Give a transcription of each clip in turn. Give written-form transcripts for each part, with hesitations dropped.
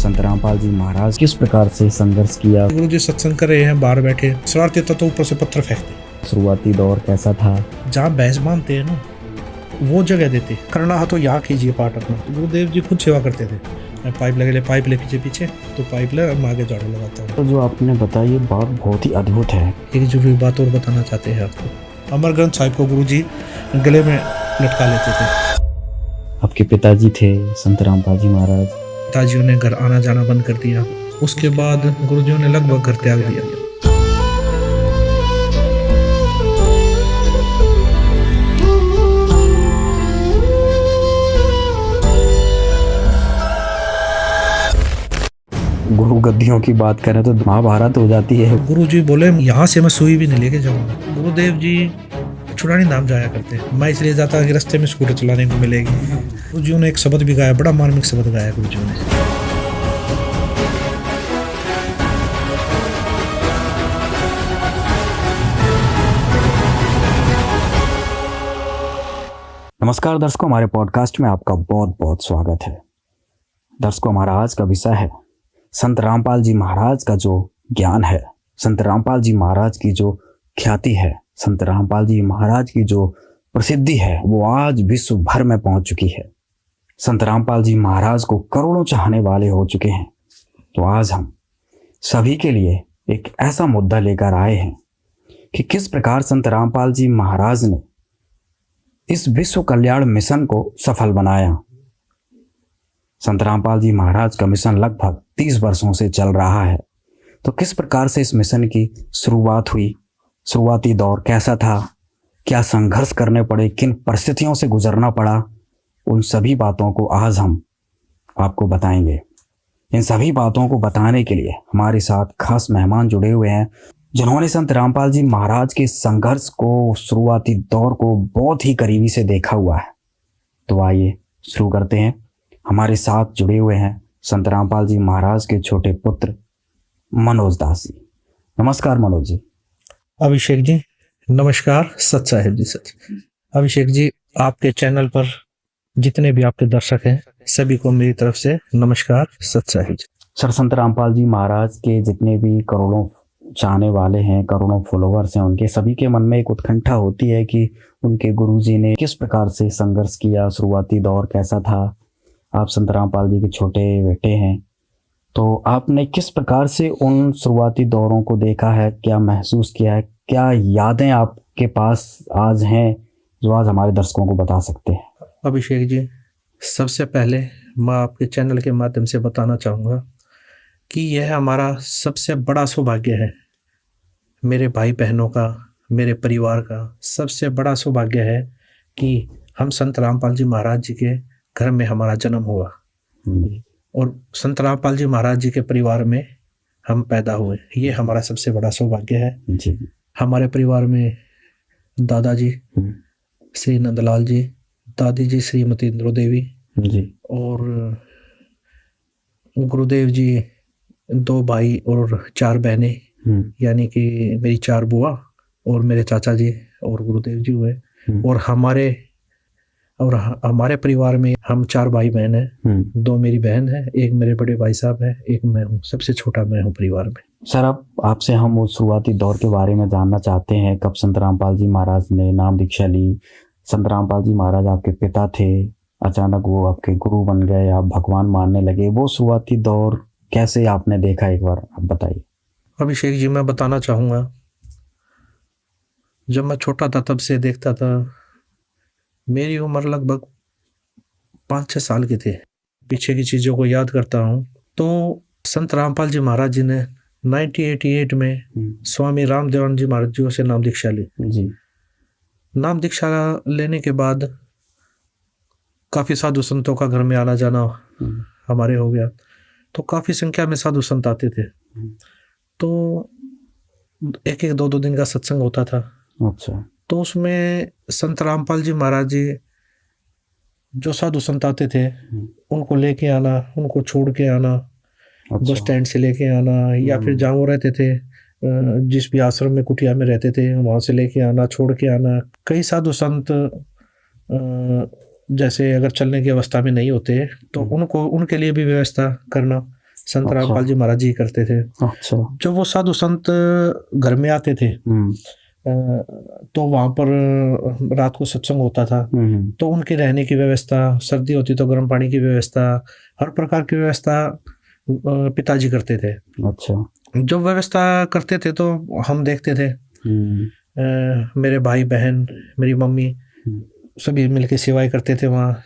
संत रामपाल जी महाराज किस प्रकार से संघर्ष किया। गुरु जी सत्संग कर रहे हैं, बाहर बैठे शरारती तत्व ऊपर से पत्थर फेंकते। शुरुआती दौर कैसा था। जहाँ भैंस बांधते हैं ना वो जगह देते, करना हो तो यहाँ कीजिए पाठ अपना। गुरुदेव जी खुद सेवा करते थे। पाइप लगे, पाइप ले पीछे पीछे तो पाइप ले, मैं आगे झाड़ू लगाता हूँ। तो जो आपने बताया ये बात बहुत ही अद्भुत है। एक जरूरी बात और बताना चाहते हैं आपको। अमर ग्रंथ साहिब को गुरु जी गले में लटका लेते थे। आपके पिताजी थे संत रामपाल जी महाराज। पिताजियों ने घर आना जाना बंद कर दिया। उसके बाद गुरुजियों ने लगभग घर त्याग दिया। गुरु गद्दियों की बात करें तो महाभारत हो जाती है। गुरु जी बोले यहाँ से मैं सुई भी नहीं लेके जाऊंगा। गुरुदेव जी छुड़ानी नाम जाया करते हैं। मैं इसलिए जाता कि रास्ते में स्कूटर चलाने को मिलेगी। गुरुजियों ने एक शब्द भी गाया, बड़ा मार्मिक शब्द गाया गुरुजियों ने। नमस्कार दर्शकों, हमारे पॉडकास्ट में आपका बहुत बहुत स्वागत है। दर्शकों, हमारा आज का विषय है संत रामपाल जी महाराज का जो ज्ञान है, संत रामपाल जी महाराज की जो ख्याति है, संत रामपाल जी महाराज की जो प्रसिद्धि है वो आज विश्व भर में पहुंच चुकी है। संत रामपाल जी महाराज को करोड़ों चाहने वाले हो चुके हैं। तो आज हम सभी के लिए एक ऐसा मुद्दा लेकर आए हैं कि किस प्रकार संत रामपाल जी महाराज ने इस विश्व कल्याण मिशन को सफल बनाया। संत रामपाल जी महाराज का मिशन लगभग 30 वर्षों से चल रहा है। तो किस प्रकार से इस मिशन की शुरुआत हुई, शुरुआती दौर कैसा था, क्या संघर्ष करने पड़े, किन परिस्थितियों से गुजरना पड़ा, उन सभी बातों को आज हम आपको बताएंगे। इन सभी बातों को बताने के लिए हमारे साथ खास मेहमान जुड़े हुए हैं जिन्होंने संत रामपाल जी महाराज के संघर्ष को, शुरुआती दौर को बहुत ही करीबी से देखा हुआ है। तो आइए शुरू करते हैं। हमारे साथ जुड़े हुए हैं संत रामपाल जी महाराज के छोटे पुत्र मनोज दास जी। नमस्कार मनोज जी। अभिषेक जी नमस्कार। सत साहिब जी सच। अभिषेक जी, आपके चैनल पर जितने भी आपके दर्शक हैं सभी को मेरी तरफ से नमस्कार, सत साहिब जी। सर, संत रामपाल जी महाराज के जितने भी करोड़ों चाहने वाले हैं, करोड़ों फॉलोअर्स हैं, उनके सभी के मन में एक उत्कंठा होती है कि उनके गुरुजी ने किस प्रकार से संघर्ष किया, शुरुआती दौर कैसा था। आप संत रामपाल जी के छोटे बेटे हैं, तो आपने किस प्रकार से उन शुरुआती दौरों को देखा है, क्या महसूस किया है, क्या यादें आपके पास आज हैं जो आज हमारे दर्शकों को बता सकते हैं। अभिषेक जी, सबसे पहले मैं आपके चैनल के माध्यम से बताना चाहूँगा कि यह हमारा सबसे बड़ा सौभाग्य है। मेरे भाई बहनों का, मेरे परिवार का सबसे बड़ा सौभाग्य है कि हम संत रामपाल जी महाराज जी के घर में हमारा जन्म हुआ और संत रामपाल जी महाराज जी के परिवार में हम पैदा हुए। ये हमारा सबसे बड़ा सौभाग्य है जी। हमारे परिवार में दादाजी श्री नंदलाल जी, दादी जी श्रीमती इंद्रो देवी जी, और गुरुदेव जी 2 भाई और 4 बहनें, यानी कि मेरी 4 बुआ और मेरे चाचा जी और गुरुदेव जी हुए। और हमारे परिवार में हम 4 भाई बहन हैं। 2 मेरी बहन है, एक मेरे बड़े भाई साहब है, एक मैं हूँ, सबसे छोटा मैं हूँ परिवार में। सर, अब आपसे हम उस शुरुआती दौर के बारे में जानना चाहते हैं। कब संत रामपाल जी महाराज ने नाम दीक्षा ली। संत रामपाल जी महाराज आपके पिता थे, अचानक वो आपके गुरु बन गए, आप भगवान मानने लगे। वो शुरुआती दौर कैसे आपने देखा, एक बार आप बताइए। अभिषेक जी, मैं बताना चाहूँगा, जब मैं छोटा था तब से देखता था। मेरी उम्र लगभग 5-6 साल की थी। पीछे की चीज़ों को याद करता हूँ तो संत रामपाल जी महाराज जी ने 1988 में स्वामी रामदेवानंद जी महाराज जी से नाम दीक्षा ली जी। नाम दीक्षा लेने के बाद काफ़ी साधु संतों का घर में आना जाना हमारे हो गया। तो काफ़ी संख्या में साधु संत आते थे। तो 1-1, 2-2 दिन का सत्संग होता था। अच्छा। तो उसमें संत रामपाल जी महाराज जी जो साधु संत आते थे उनको लेके आना, उनको छोड़ के आना, बस स्टैंड से लेके आना, या फिर जहाँ वो रहते थे, जिस भी आश्रम में कुटिया में रहते थे वहाँ से लेके आना, छोड़ के आना। कई साधु संत जैसे अगर चलने की अवस्था में नहीं होते तो उनको, उनके लिए भी व्यवस्था करना, संत अच्छा। रामपाल जी महाराज जी करते थे। अच्छा। जब वो साधु संत घर में आते थे तो वहाँ पर रात को सत्संग होता था, तो उनके रहने की व्यवस्था, सर्दी होती तो गर्म पानी की व्यवस्था, हर प्रकार की व्यवस्था पिताजी करते थे। अच्छा। जो व्यवस्था करते थे तो हम देखते थे, मेरे भाई बहन, मेरी मम्मी सभी मिलके सेवाएं करते थे वहाँ।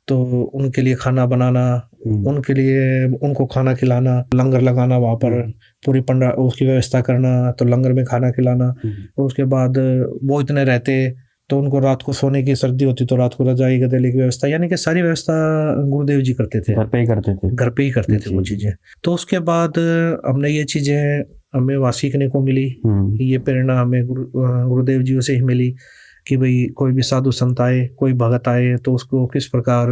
तो उनके लिए खाना बनाना, उनके लिए उनको खाना खिलाना, लंगर लगाना वहाँ पर, पूरी पंडा उसकी व्यवस्था करना, तो लंगर में खाना खिलाना। और उसके बाद वो इतने रहते तो उनको रात को सोने की, सर्दी होती तो रात को रजाई गदेले की व्यवस्था, यानी कि सारी व्यवस्था गुरुदेव जी करते थे, घर पे ही करते थे। घर पे ही करते थे वो चीज़ें। तो उसके बाद हमने ये चीज़ें हमें वहाँ सीखने को मिली, ये प्रेरणा हमें गुरुदेव जी से ही मिली कि भाई कोई भी साधु संत आए, कोई भगत आए तो उसको किस प्रकार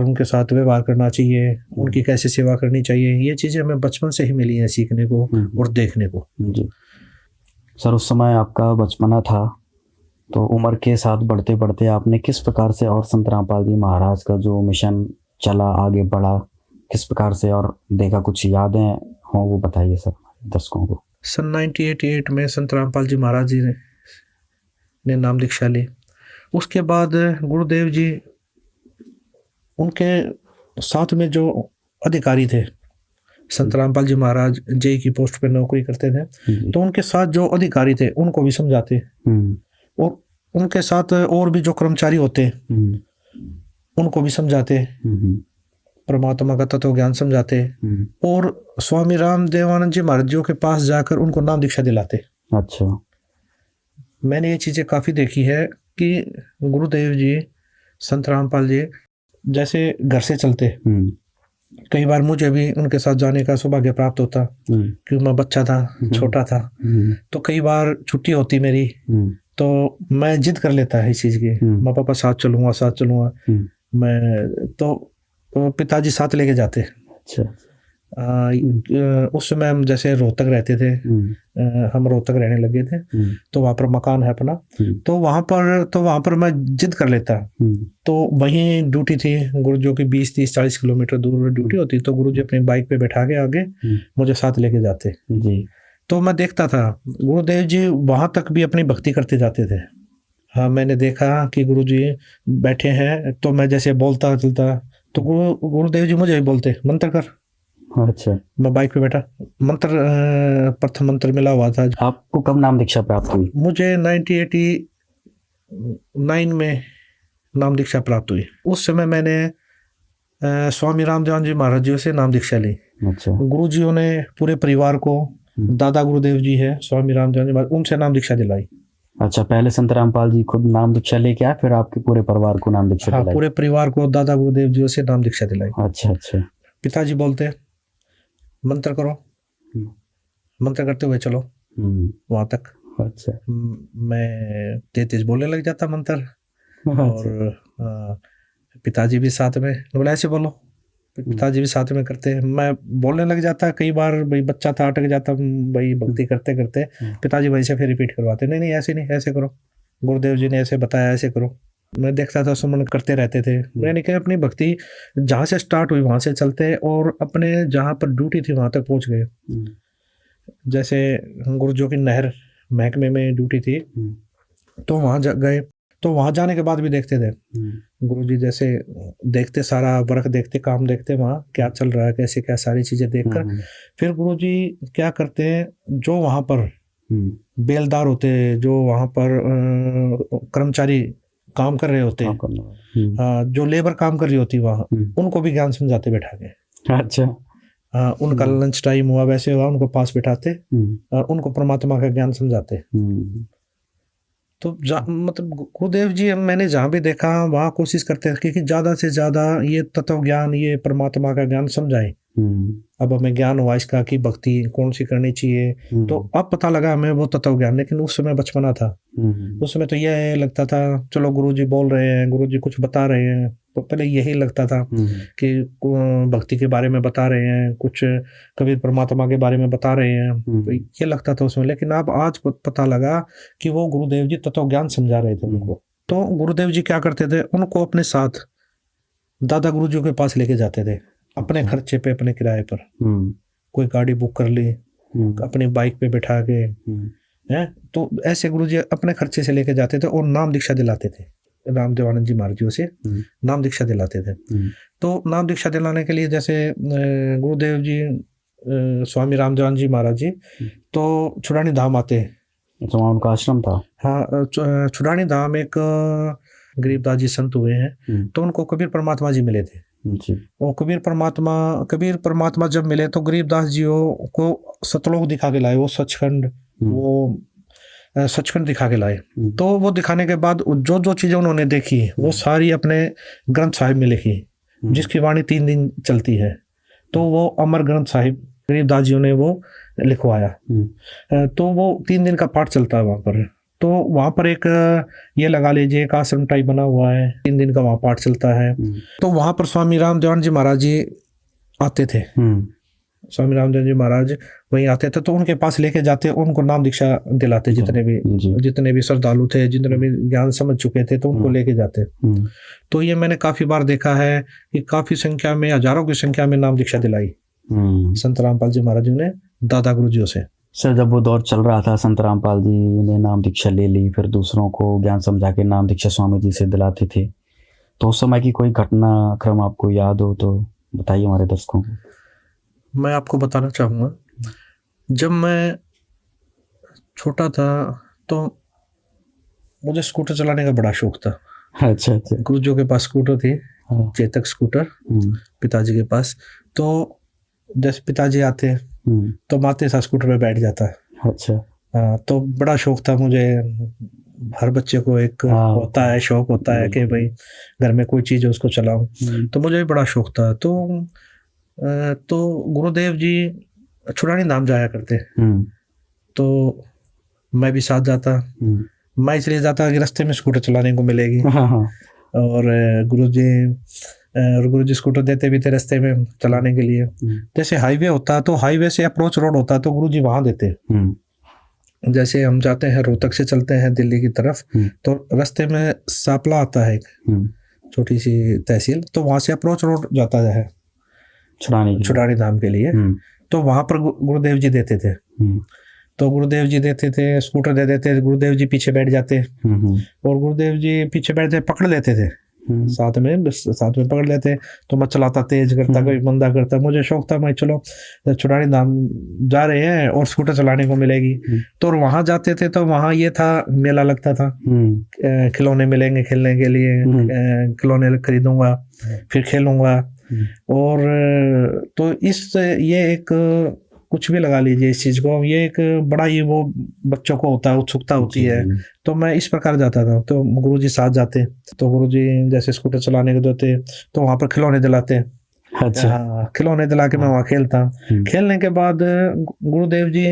उनके साथ व्यवहार करना चाहिए, उनकी कैसे सेवा करनी चाहिए। ये चीज़ें हमें बचपन से ही मिली हैं सीखने को और देखने को। जी सर, उस समय आपका बचपना था, तो उम्र के साथ बढ़ते बढ़ते आपने किस प्रकार से और संत रामपाल जी महाराज का जो मिशन चला, आगे बढ़ा, किस प्रकार से और देखा, कुछ यादें हों वो बताइए सर दर्शकों को। सन 1988 में संत रामपाल जी महाराज जी ने नाम दीक्षा ली। उसके बाद गुरुदेव जी, उनके साथ में जो अधिकारी थे, संत रामपाल जी महाराज जेई की पोस्ट पे नौकरी करते थे, तो उनके साथ जो अधिकारी थे उनको भी समझाते, और उनके साथ और भी जो कर्मचारी होते उनको भी समझाते, परमात्मा का तत्व ज्ञान समझाते, और स्वामी राम देवानंद जी महाराज जी के पास जाकर उनको नाम दीक्षा दिलाते। अच्छा। मैंने ये चीज़ें काफ़ी देखी है कि गुरुदेव जी, संत रामपाल जी जैसे घर से चलते, कई बार मुझे भी उनके साथ जाने का सौभाग्य प्राप्त होता, क्योंकि मैं बच्चा था, छोटा था। तो कई बार छुट्टी होती मेरी, तो मैं जिद कर लेता है इस चीज़ की, मैं पापा साथ चलूँगा। मैं तो पिताजी साथ लेके जाते। अच्छा। उस समय हम जैसे रोहतक रहते थे, हम रोहतक रहने लगे थे, तो वहाँ पर मकान है अपना, तो वहाँ पर मैं जिद कर लेता। तो वहीं ड्यूटी थी गुरु जो की 20-30-40 किलोमीटर दूर ड्यूटी होती, तो गुरु जी अपनी बाइक पे बैठा के आगे मुझे साथ लेके जाते जी। तो मैं देखता था गुरुदेव जी वहाँ तक भी अपनी भक्ति करते जाते थे। हाँ, मैंने देखा कि गुरु जी बैठे हैं, तो मैं जैसे बोलता चलता, तो गुरुदेव जी मुझे भी बोलते, मंत्र कर। अच्छा। मैं बाइक पे बैठा, मंत्र प्रथम मंत्र मिला हुआ था। आपको कब नाम दीक्षा प्राप्त हुई? मुझे 1989 में नाम दीक्षा प्राप्त हुई। उस समय मैंने स्वामी रामदेव जी महाराज जी से नाम दीक्षा ली। अच्छा। गुरु जियों ने पूरे परिवार को, दादा गुरुदेव जी है स्वामी रामदेव जी महाराज, उनसे नाम दीक्षा दिलाई। अच्छा, पहले संत रामपाल जी खुद नाम दीक्षा लेके आए, फिर आपके पूरे परिवार को नाम दीक्षा दिलाई? हाँ, पूरे परिवार को दादा गुरुदेव जी से नाम दीक्षा दिलाई। अच्छा अच्छा। पिताजी बोलते मंत्र करो, मंत्र करते हुए चलो वहां तक। अच्छा। मैं तेज बोलने लग जाता मंत्र। अच्छा। और पिताजी भी साथ में, बोला ऐसे बोलो, पिताजी भी साथ में करते, मैं बोलने लग जाता। कई बार भाई बच्चा था, अटक जाता भाई भक्ति करते करते, पिताजी वहीं से फिर रिपीट करवाते, नहीं ऐसे नहीं, ऐसे करो, गुरुदेव जी ने ऐसे बताया, ऐसे करो। मैं देखता था, सुमन करते रहते थे। मैंने कहा अपनी भक्ति जहाँ से स्टार्ट हुई वहाँ से चलते, और अपने जहाँ पर ड्यूटी थी वहाँ तक पहुँच गए। जैसे गुरुजो की नहर महकमे में ड्यूटी थी, तो वहाँ गए, तो वहाँ जाने के बाद भी देखते थे गुरुजी, जैसे देखते, सारा वर्क देखते, काम देखते, वहाँ क्या चल रहा है, कैसे क्या, सारी चीज़ें देखकर फिर गुरुजी क्या करते हैं, जो वहाँ पर बेलदार होते, जो वहाँ पर कर्मचारी काम कर रहे होते, जो लेबर काम कर रही होती वहाँ, उनको भी ज्ञान समझाते बैठा के। अच्छा। उनका लंच टाइम हुआ, वैसे हुआ, उनको पास बैठाते और उनको परमात्मा का ज्ञान समझाते। तो मतलब गुरुदेव जी मैंने जहाँ भी देखा वहाँ कोशिश करते हैं कि ज़्यादा से ज़्यादा ये तत्व ज्ञान, ये परमात्मा का ज्ञान समझाएं। अब हमें ज्ञान हुआ इसका कि भक्ति कौन सी करनी चाहिए, तो अब पता लगा हमें वो तत्व ज्ञान। लेकिन उस समय बचपना था, उस समय तो यह लगता था चलो गुरुजी बोल रहे हैं, गुरुजी कुछ बता रहे हैं, तो पहले यही लगता था कि भक्ति के बारे में बता रहे हैं, कुछ कभी परमात्मा के बारे में बता रहे हैं, तो ये लगता था उसमें। लेकिन अब आज पता लगा कि वो गुरुदेव जी तत्व ज्ञान समझा रहे थे उनको। तो गुरुदेव जी क्या करते थे, उनको अपने साथ दादा गुरुजी के पास लेके जाते थे। अपने अच्छा। खर्चे पे, अपने किराए पर। हम्म कोई गाड़ी बुक कर ली, हम्म अपनी बाइक पे बैठा के, हम्म हैं, तो ऐसे गुरुजी अपने खर्चे से लेके जाते थे और नाम दीक्षा दिलाते थे। रामदेवानंद जी महाराज जी से हम्म नाम दीक्षा दिलाते थे। हम्म तो नाम दीक्षा दिलाने के लिए जैसे गुरुदेव जी, स्वामी रामदेवानंद जी महाराज जी तो छुड़ानी धाम आते। अच्छा, वहाँ उनका आश्रम था। हाँ, छुड़ानी धाम एक गरीबदास जी संत हुए हैं, तो उनको कबीर परमात्मा जी मिले थे। जी। वो कबीर परमात्मा जब मिले तो गरीबदास जी को सतलोक दिखा के लाए, वो सचखंड, वो सचखंड दिखा के लाए। तो वो दिखाने के बाद जो जो चीजें उन्होंने देखी वो सारी अपने ग्रंथ साहिब में लिखी, जिसकी वाणी 3 दिन चलती है। तो वो अमर ग्रंथ साहिब गरीबदास जी ने वो लिखवाया। तो वो 3 दिन का पाठ चलता है वहाँ पर। तो वहाँ पर एक ये लगा लीजिए एक आश्रम टाइप बना हुआ है, 3 दिन का वहाँ पाठ चलता है। तो वहाँ पर स्वामी रामदेवानंद जी महाराज जी आते थे। स्वामी रामदेव जी महाराज वहीं आते थे, तो उनके पास लेके जाते, उनको नाम दीक्षा दिलाते। जितने भी श्रद्धालु थे, जितने भी ज्ञान समझ चुके थे, तो उनको लेके जाते। तो ये मैंने काफी बार देखा है कि काफी संख्या में, हजारों की संख्या में नाम दीक्षा दिलाई संत रामपाल जी महाराज जी ने दादा गुरुजियों से। सर, जब वो दौर चल रहा था, संत रामपाल जी ने नाम दीक्षा ले ली, फिर दूसरों को ज्ञान समझा के नाम दीक्षा स्वामी जी से दिलाते थे, तो उस समय की कोई घटना क्रम आपको याद हो तो बताइए हमारे दर्शकों को। मैं आपको बताना चाहूँगा, जब मैं छोटा था तो मुझे स्कूटर चलाने का बड़ा शौक था। अच्छा अच्छा। गुरुजियों के पास स्कूटर थी, हाँ। चेतक स्कूटर, पिताजी के पास। तो जैसे पिताजी आते तो माते साथ स्कूटर पे बैठ जाता। अच्छा। तो बड़ा शौक था मुझे। हर बच्चे को एक होता है, शौक होता है कि भाई घर में कोई चीज़ है उसको चलाऊं। तो मुझे भी बड़ा शौक था। तो गुरुदेव जी छुड़ानी धाम जाया करते, तो मैं भी साथ जाता। मैं इसलिए जाता कि रास्ते में स्कूटर चलाने को मिलेगी। और गुरुजी स्कूटर देते भी थे रास्ते में चलाने के लिए। जैसे हाईवे होता तो हाईवे से अप्रोच रोड होता तो गुरुजी वहां देते। जैसे हम जाते हैं, रोहतक से चलते हैं दिल्ली की तरफ, तो रास्ते में सापला आता है, एक छोटी सी तहसील, तो वहां से अप्रोच रोड जाता है छुड़ानी धाम के लिए। तो वहां पर गुरुदेव जी देते थे। तो गुरुदेव जी देते थे, स्कूटर दे देते, गुरुदेव जी पीछे बैठ जाते, और गुरुदेव जी पीछे बैठते पकड़ लेते थे, साथ में पकड़ लेते। तो मैं चलाता, तेज करता, कोई मंदा करता। मुझे शौक था, मैं चलो छुड़ानी धाम जा रहे हैं और स्कूटर चलाने को मिलेगी। तो वहां जाते थे तो वहां ये था, मेला लगता था, खिलौने मिलेंगे खेलने के लिए, खिलौने खरीदूंगा, फिर खेलूंगा। और तो ये एक कुछ भी लगा लीजिए इस चीज को, ये एक बड़ा ही वो बच्चों को होता है, उत्सुकता होती है। तो मैं इस प्रकार जाता था। तो गुरुजी साथ जाते, तो गुरुजी जैसे स्कूटर चलाने को देते तो वहां पर खिलौने दिलाते। अच्छा। हाँ, खिलौने दिला के मैं वहां खेलता। खेलने के बाद गुरुदेव जी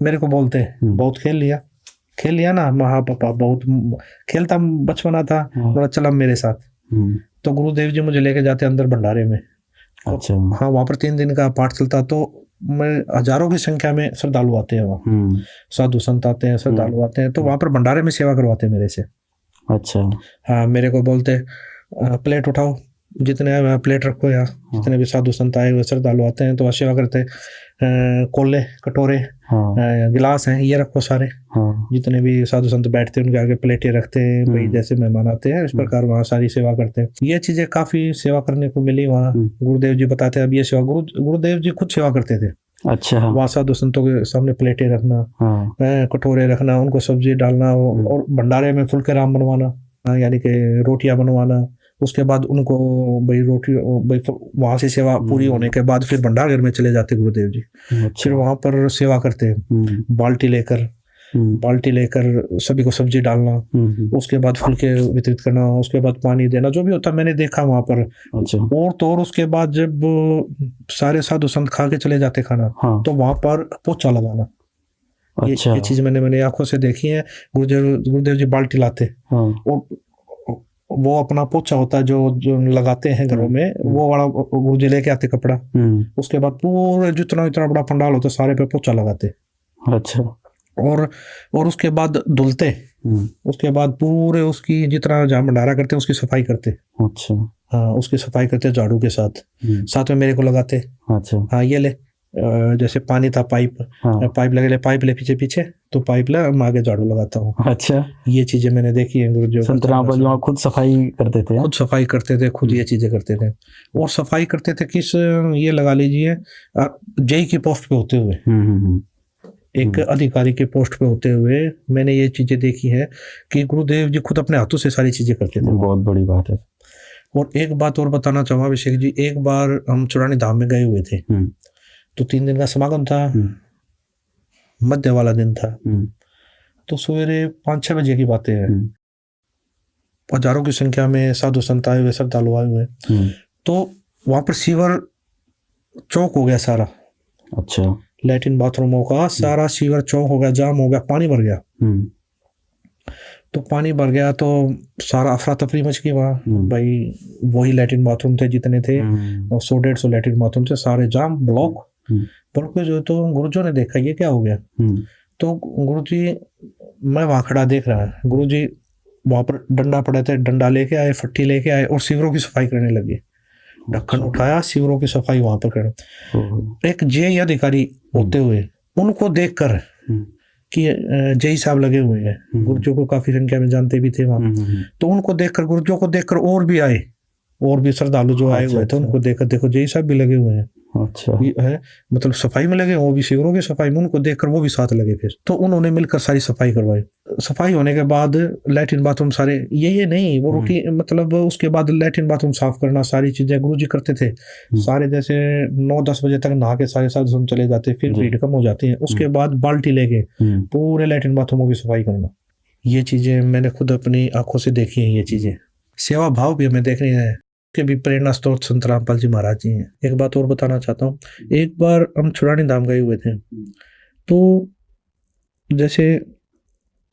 मेरे को बोलते, बहुत खेल लिया ना। हाँ पापा, बहुत खेलता, बचपना था, बोला चल अब मेरे साथ। तो गुरुदेव जी मुझे लेके जाते अंदर भंडारे में। अच्छा। हाँ, वहां पर 3 दिन का पाठ चलता। तो मैं हजारों की संख्या में श्रद्धालु आते हैं वहाँ, साधु संत आते हैं, श्रद्धालु आते हैं। तो वहां पर भंडारे में सेवा करवाते मेरे से। अच्छा। हाँ, मेरे को बोलते प्लेट उठाओ, जितने प्लेट रखो, यहाँ जितने भी साधु संत आए हुए श्रद्धालु आते हैं तो सेवा करते। कोले, कटोरे, गिलास हैं, ये रखो सारे। जितने भी साधु संत बैठते हैं उनके आगे प्लेटें रखते हैं, भाई जैसे मेहमान आते हैं इस प्रकार वहाँ सारी सेवा करते हैं। ये चीजें काफी सेवा करने को मिली वहाँ। गुरुदेव जी बताते हैं अब ये सेवा, गुरुदेव जी खुद सेवा करते थे। अच्छा। वहाँ साधु संतों के सामने प्लेटें रखना, कटोरे रखना, उनको सब्जी डालना, और भंडारे में फुलके राम बनवाना, यानी कि रोटियां बनवाना। उसके बाद उनको भाई वहां से सेवा पूरी होने के बाद फिर भंडारघर में चले जाते गुरुदेव जी। अच्छा। फिर वहां पर सेवा करते हैं, बाल्टी लेकर सभी को सब्जी डालना, उसके बाद फुलके वितरित करना, उसके बाद पानी देना, जो भी होता मैंने देखा वहां पर। अच्छा। और उसके बाद जब सारे साधु संत खा के चले जाते खाना, तो वहां पर पोछा लगाना। अच्छा। ये चीज मैंने आंखों से देखी है। गुरुदेव जी बाल्टी लाते, और वो अपना पोछा होता है जो लगाते हैं घरों में, वो वाला गुरुजी लेके आते कपड़ा। उसके बाद पूरे जितना बड़ा पंडाल होता सारे पे पोछा लगाते। अच्छा। और उसके बाद धुलते, उसके बाद पूरे उसकी जितना जहाँ भंडारा करते हैं उसकी सफाई करते। अच्छा। हाँ, उसकी सफाई करते झाड़ू के साथ, साथ में मेरे को लगाते। अच्छा। हाँ ये ले, जैसे पानी था पाइप, हाँ। पाइप लगे ले, पाइप ले पीछे पीछे, तो पाइप ले मैं आगे झाड़ू लगाता हूँ। अच्छा। ये चीजें मैंने देखी है गुरुजी। संत रामपाल जी वहाँ खुद सफाई करते थे? खुद सफाई करते थे, खुद ये चीजें करते थे। और सफाई करते थे किस, ये लगा लीजिए जेई की पोस्ट पे होते हुए, एक अधिकारी के पोस्ट पे होते हुए मैंने ये चीजें देखी है कि गुरुदेव जी खुद अपने हाथों से सारी चीजें करते थे। बहुत बड़ी बात है। और एक बात और बताना चाहूंगा अभिषेक जी, एक बार हम चुरानी धाम में गए हुए थे, तो 3 दिन का समागम था, मध्य वाला दिन था, तो सवेरे 5-6 बजे की बातें हैं, हजारों की संख्या में साधु संत आए हुए, श्रद्धालु आए हुए, तो वहां पर सीवर चौक हो गया सारा। अच्छा। लैट्रिन बाथरूमों का सारा सीवर चौक हो गया, जाम हो गया, पानी भर गया। तो पानी भर गया तो सारा अफरा तफरी मच गई वहाँ। भाई वही लैट्रिन बाथरूम थे जितने थे, 100-150 लैट्रिन बाथरूम थे, सारे जाम, ब्लॉक में जो। तो गुरुजी ने देखा ये क्या हो गया, तो गुरुजी, मैं वहाँ खड़ा देख रहा है, गुरुजी वहाँ पर डंडा पड़े थे, डंडा लेके आए, फट्टी लेके आए और सीवरों की सफाई करने लगे। ढक्कन उठाया, सीवरों की सफाई वहां पर करना। एक जेई अधिकारी होते हुए उनको देखकर कि जेई साहब लगे हुए हैं, गुरुजों को काफी संख्या में जानते भी थे वहां, तो उनको देखकर, गुरुजों को देखकर और भी आए, और भी श्रद्धालु जो आए हुए थे उनको देखकर, देखो जेई साहब भी लगे हुए हैं। अच्छा। है मतलब सफाई में लगे, वो भी शिविरों की सफाई में, उनको देखकर वो भी साथ लगे। फिर तो उन्होंने मिलकर सारी सफाई करवाई। सफाई होने के बाद लैट्रिन बाथरूम सारे, ये नहीं वो रुकी, मतलब उसके बाद लैट्रिन बाथरूम साफ करना, सारी चीजें गुरुजी करते थे सारे। जैसे 9-10 बजे तक नहा के सारे साधु चले जाते, फिर भीड़ कम हो जाती है, उसके बाद बाल्टी लेके पूरे लैट्रिन बाथरूमों की सफाई करना। ये चीजें मैंने खुद अपनी आंखों से देखी है। ये चीजें सेवा भाव भी हमें देखनी है, के भी प्रेरणा स्रोत संत रामपाल जी महाराज जी हैं। एक बात और बताना चाहता हूँ, एक बार हम छुड़ानी धाम गए हुए थे, तो जैसे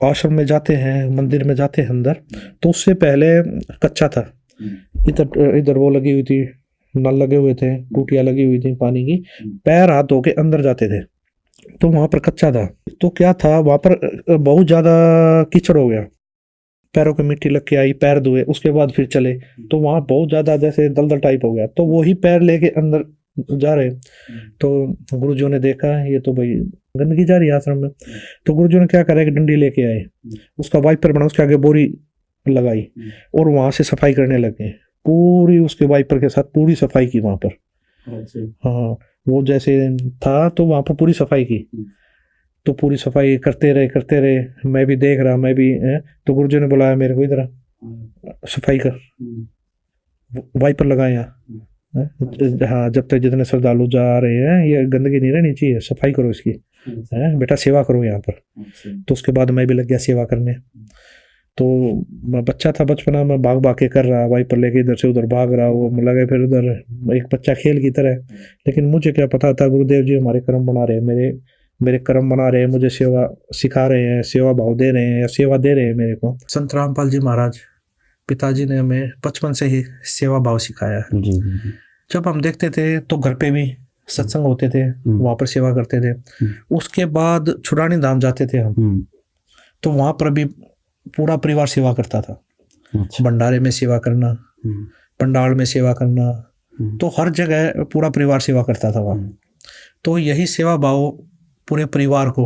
आश्रम में जाते हैं, मंदिर में जाते हैं अंदर, तो उससे पहले कच्चा था। इधर वो लगी हुई थी, नल लगे हुए थे, टूटियां लगी हुई थी पानी की, पैर हाथ धो के अंदर जाते थे, तो वहां पर कच्चा था। तो क्या था, वहां पर बहुत ज्यादा कीचड़ हो गया, पैरों पे मिट्टी लग के आई, पैर धोए, उसके बाद फिर चले, तो वहां बहुत ज्यादा जैसे दलदल टाइप हो गया, तो वही पैर लेके अंदर जा रहे, तो गुरुजी ने देखा ये तो भाई गंदगी जा रही है आश्रम में। तो गुरुजी ने क्या करा, एक डंडी लेके आए, उसका वाइपर बना, उसके आगे बोरी लगाई और वहां से सफाई करने लगे, पूरी उसके वाइपर के साथ पूरी सफाई की वहां पर। हाँ, वो जैसे था तो वहां पर पूरी सफाई की, तो पूरी सफाई करते रहे, मैं भी देख रहा, मैं भी तो गुरुजी ने बुलाया मेरे को, इधर सफाई कर, वाइपर लगाया। हाँ, जब तक जितने श्रद्धालु जा रहे हैं, ये गंदगी नहीं रहनी चाहिए, सफाई करो इसकी, बेटा सेवा करो यहाँ पर। तो उसके बाद मैं भी लग गया सेवा करने। तो मैं बच्चा था, बचपना में भाग भाग के कर रहा, वाइपर लेके इधर से उधर भाग रहा, वो लगे फिर उधर एक बच्चा खेल की तरह। लेकिन मुझे क्या पता था, गुरुदेव जी हमारे कर्म बना रहे हैं, मेरे कर्म बना रहे हैं, मुझे सेवा सिखा रहे हैं, सेवा भाव दे रहे हैं, या सेवा दे रहे हैं मेरे को। संत रामपाल जी महाराज पिताजी ने हमें बचपन से ही सेवा भाव सिखाया है। जब हम देखते थे तो घर पे भी सत्संग होते थे, वहां पर सेवा करते थे। उसके बाद छुड़ानी धाम जाते थे हम, तो वहां पर भी पूरा परिवार सेवा करता था। भंडारे में सेवा करना, पंडाल में सेवा करना, तो हर जगह पूरा परिवार सेवा करता था वहां। तो यही सेवा भाव पूरे परिवार को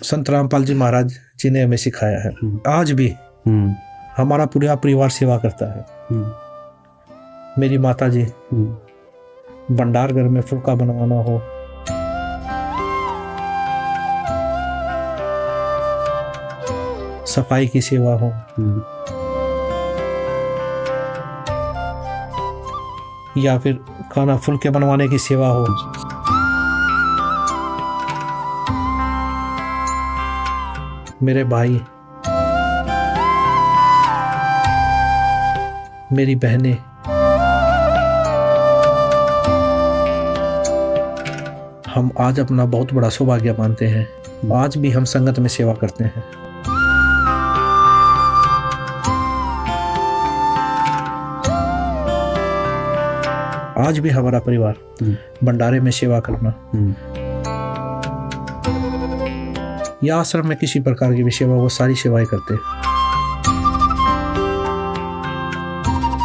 संत रामपाल जी महाराज जी ने हमें सिखाया है। आज भी हमारा पूरा परिवार सेवा करता है। मेरी माता जी भंडार घर में फुल्का बनवाना हो, सफाई की सेवा हो, या फिर खाना फुल्के बनवाने की सेवा हो, मेरे भाई, मेरी बहनें, हम आज अपना बहुत बड़ा सौभाग्य मानते हैं। आज भी हम संगत में सेवा करते हैं। आज भी हमारा परिवार भंडारे में सेवा करना या आश्रम में किसी प्रकार की भी सेवा, वो सारी सेवाएं करते हैं।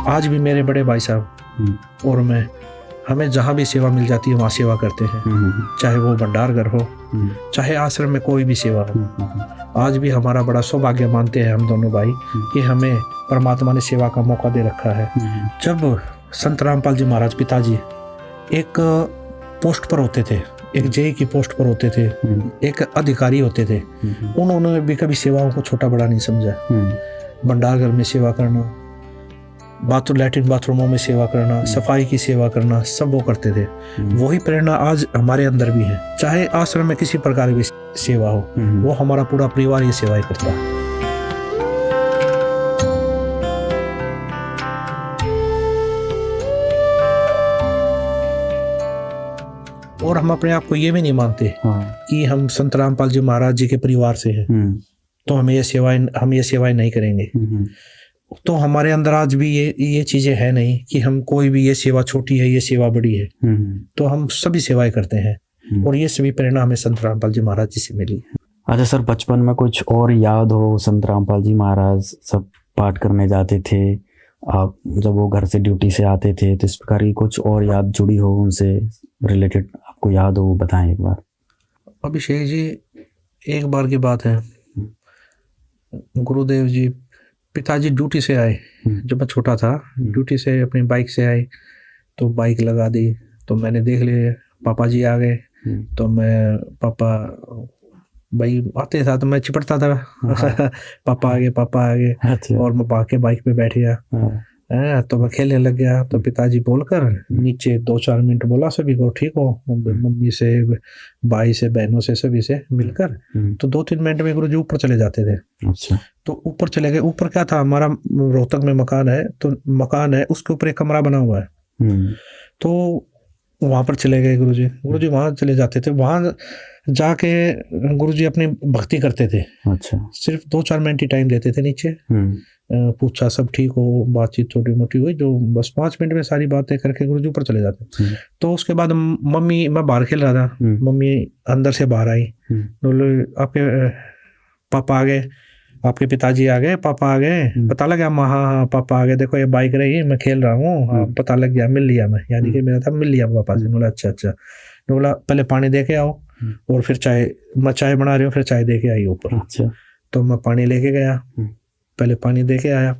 आज भी मेरे बड़े भाई साहब और मैं, हमें जहाँ भी सेवा मिल जाती है वहाँ सेवा करते हैं, चाहे वो भंडार घर हो, चाहे आश्रम में कोई भी सेवा हो। आज भी हमारा बड़ा सौभाग्य मानते हैं हम दोनों भाई कि हमें परमात्मा ने सेवा का मौका दे रखा है। जब संत रामपाल जी महाराज पिताजी एक पोस्ट पर होते थे, एक जेई की पोस्ट पर होते थे, एक अधिकारी होते थे, उन्होंने भी कभी सेवाओं को छोटा बड़ा नहीं समझा। भंडार घर में सेवा करना, लैट्रिन बाथरूमों में सेवा करना, सफाई की सेवा करना, सब वो करते थे। वही प्रेरणा आज हमारे अंदर भी है। चाहे आश्रम में किसी प्रकार की सेवा हो, वो हमारा पूरा परिवार ये सेवाएं करता है। और हम अपने आप को ये भी नहीं मानते कि हम संत रामपाल जी महाराज जी के परिवार से हैं, तो हम ये सेवाएं नहीं करेंगे। तो हमारे अंदर आज भी ये चीजें है नहीं कि हम कोई भी ये सेवा छोटी है, ये सेवा बड़ी है। तो हम सभी सेवाएं करते हैं और ये सभी प्रेरणा हमें संत रामपाल जी महाराज जी से मिली। अच्छा सर, बचपन में कुछ और याद हो? संत रामपाल जी महाराज सब पाठ करने जाते थे, आप जब वो घर से ड्यूटी से आते थे, तो इस प्रकार की कुछ और याद जुड़ी हो उनसे रिलेटेड, आपको याद हो वो बताएं एक बार। अभिषेक जी, एक बार की बात है, गुरुदेव जी पिताजी ड्यूटी से आए, जब मैं छोटा था, ड्यूटी से अपनी बाइक से आए, तो बाइक लगा दी, तो मैंने देख लिया पापा जी आ गए, तो मैं पापा भाई आते था तो मैं चिपटता था पापा आ गए, पापा आ गए। अच्छा। और मैं भाग बाइक पे बैठ गया, तो मैं खेलने लग गया। तो पिताजी बोलकर नीचे 2-4 मिनट बोला सभी को, ठीक हो, मम्मी से, भाई से, बहनों से, सभी से मिलकर। तो 2-3 मिनट में गुरुजी ऊपर चले जाते थे। अच्छा। तो ऊपर चले गए। ऊपर क्या था, हमारा रोहतक में मकान है, तो मकान है उसके ऊपर एक कमरा बना हुआ है, तो वहां पर चले गए गुरुजी वहां चले जाते थे। वहां जाके गुरुजी अपनी भक्ति करते थे। अच्छा। सिर्फ 2-4 मिनट ही टाइम देते थे नीचे, पूछा सब ठीक हो, बातचीत छोटी मोटी हुई, जो बस 5 मिनट में सारी बातें करके गुरुजी ऊपर चले जाते। तो उसके बाद मम्मी, मैं बाहर खेल रहा था, मम्मी अंदर से बाहर आई, बोले आपके पापा आ गए, आपके पिताजी आ गए, पापा आ गए। पता लगा? हाँ पापा आ गए, देखो ये बाइक रही, मैं खेल रहा हूँ, हाँ पता लग गया, मिल लिया मैं, यानी कि मेरा था मिल लिया पापा से। बोला अच्छा। बोला पहले पानी दे के आओ और फिर चाय, मैं चाय बना रही हूँ, फिर चाय दे के आई ऊपर। अच्छा। तो मैं पानी लेके गया, पहले पानी दे के आया,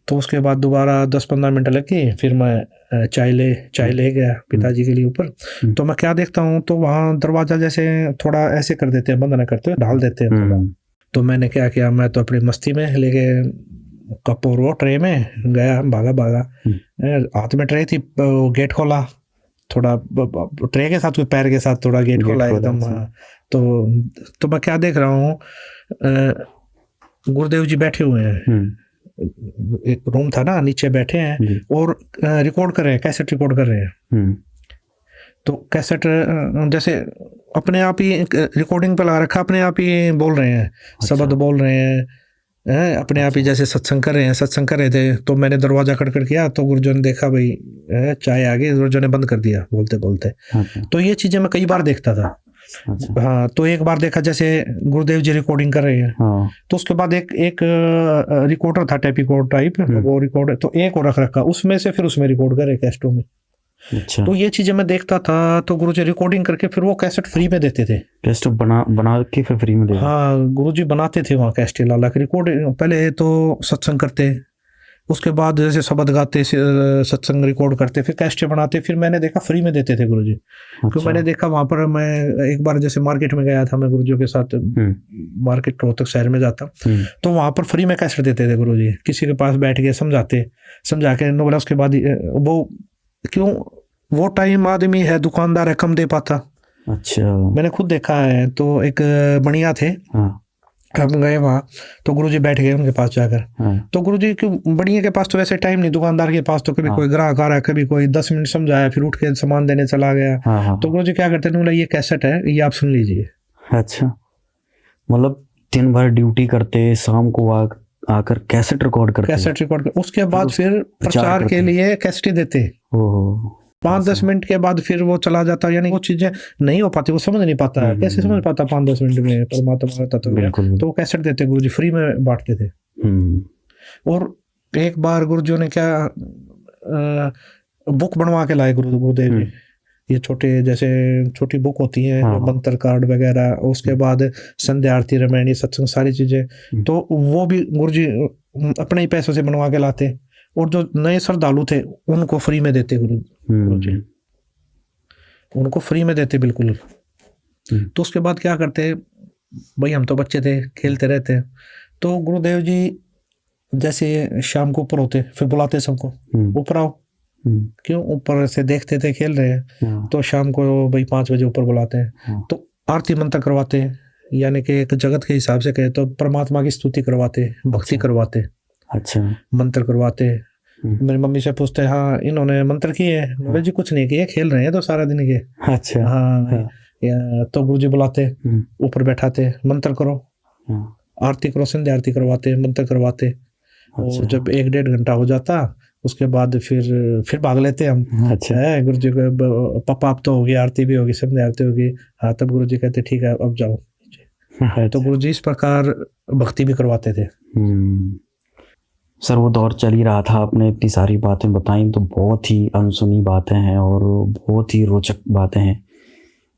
तो उसके बाद दोबारा 10-15 मिनट लगे, फिर मैं चाय ले गया पिताजी के लिए ऊपर। तो मैं क्या देखता हूँ, तो वहाँ दरवाजा जैसे थोड़ा ऐसे कर देते हैं, बंद ना करते हुए ढाल देते हैं थोड़ा। तो मैंने क्या किया, मैं तो अपनी मस्ती में लेके कप और वो ट्रे में गया, भागा, हाथ में ट्रे थी, गेट खोला, थोड़ा ट्रे के साथ, कोई पैर के साथ थोड़ा गेट खोला एकदम। तो मैं क्या देख रहा हूँ, गुरुदेव जी बैठे हुए हैं, एक रूम था ना, नीचे बैठे हैं और रिकॉर्ड कर रहे हैं, कैसेट रिकॉर्ड कर रहे हैं। तो कैसेट जैसे अपने आप ही रिकॉर्डिंग पे लगा रखा, अपने आप ही बोल रहे हैं, शब्द बोल रहे हैं, अपने आप ही जैसे सत्संग कर रहे थे। तो मैंने दरवाजा खटखट किया, तो गुरुजन ने देखा भाई चाय आ गई, गुरुजन ने बंद कर दिया बोलते। तो ये चीजें मैं कई बार देखता था। हाँ, तो एक बार देखा जैसे गुरुदेव जी रिकॉर्डिंग कर रहे हैं, तो उसके बाद एक रिकॉर्डर था, टेप रिकॉर्ड टाइप, वो रिकॉर्ड, तो एक और रखा, उसमें से फिर उसमें रिकॉर्ड करे कैसेटों में। अच्छा। तो ये चीजें मैं देखता था। तो गुरुजी रिकॉर्डिंग करके फिर वो कैसेट फ्री में देते थे, कैसेट बना के फिर फ्री में देते। हाँ, गुरुजी बनाते थे वहाँ कैसेट लाला के रिकॉर्ड। पहले तो सत्संग करते, उसके बाद जैसे शब्द गाते, सत्संग रिकॉर्ड करते, फिर कैसेट बनाते, फिर मैंने देखा फ्री में देते थे गुरुजी। क्योंकि मैंने देखा वहाँ पर, मैं एक बार जैसे मार्केट में गया था, मैं गुरुजी के साथ मार्केट रोहतक शहर में जाता, तो वहाँ पर फ्री में कैसेट देते थे गुरुजी, किसी के पास बैठ के समझा के बोला। उसके बाद वो क्यों, वो टाइम आदमी है, दुकानदार है, कम दे पाता। अच्छा। मैंने खुद देखा है। तो एक बढ़िया थे, हम गए वहाँ, तो गुरुजी बैठ गए उनके पास जाकर। तो गुरुजी क्यों, बढ़िया के पास तो वैसे टाइम नहीं, दुकानदार के पास तो कभी कोई ग्राहक आ रहा है, कभी कोई 10 मिनट समझाया, फिर उठ के सामान देने चला गया। तो गुरुजी क्या करते थे, बोला ये कैसेट है, ये आप सुन लीजिए। अच्छा। मतलब दिन भर ड्यूटी करते, शाम को आकर कैसेट रिकॉर्ड करते, उसके बाद फिर प्रचार के लिए कैसेट देते। 5-10 मिनट के बाद फिर वो चला जाता, यानी वो चीजें नहीं हो पाती, वो समझ नहीं पाता है, कैसे समझ पाता 5-10 मिनट में परमात्मा का तत्व। तो वो कैसेट देते, गुरुजी फ्री में बांटते थे। और एक बार गुरुजी ने क्या बुक बनवा के लाए गुरुदेव जी। ये छोटे जैसे छोटी बुक होती है, हाँ। मंत्र कार्ड वगैरह, उसके बाद संध्या आरती रामायण ये सत्संग सारी चीजें, तो वो भी गुरुजी अपने ही पैसों से बनवा के लाते, और जो नए श्रद्धालु थे उनको फ्री में देते गुरुजी, उनको फ्री में देते बिल्कुल। तो उसके बाद क्या करते भाई, हम तो बच्चे थे, खेलते रहते, तो गुरुदेव जी जैसे शाम को ऊपर होते, फिर बुलाते सबको ऊपर आओ, क्यों ऊपर से देखते थे खेल रहे हैं, तो शाम को भाई 5 बजे ऊपर बुलाते हैं, तो आरती मंत्र करवाते हैं, यानी कि एक जगत के हिसाब से कहे तो परमात्मा की स्तुति करवाते, भक्ति करवाते, अच्छा, मंत्र करवाते। मेरी मम्मी से पूछते हैं, हाँ इन्होंने मंत्र किए? बोले जी कुछ नहीं किए, खेल रहे हैं तो सारा दिन के। अच्छा, हाँ, तो गुरुजी बुलाते, ऊपर बैठाते, मंत्र करो, आरती करो, संध्या आरती करवाते, मंत्र करवाते, और जब 1-1.5 घंटा हो जाता उसके बाद फिर भाग लेते हम। अच्छा है, गुरुजी को पापा अब तो होगी, आरती भी होगी, संध्या आरती होगी, हाँ, तब गुरुजी कहते ठीक है अब जाओ। तो गुरुजी इस प्रकार भक्ति भी करवाते थे। सर वो दौर चल ही रहा था, आपने इतनी सारी बातें बताई तो बहुत ही अनसुनी बातें हैं और बहुत ही रोचक बातें हैं।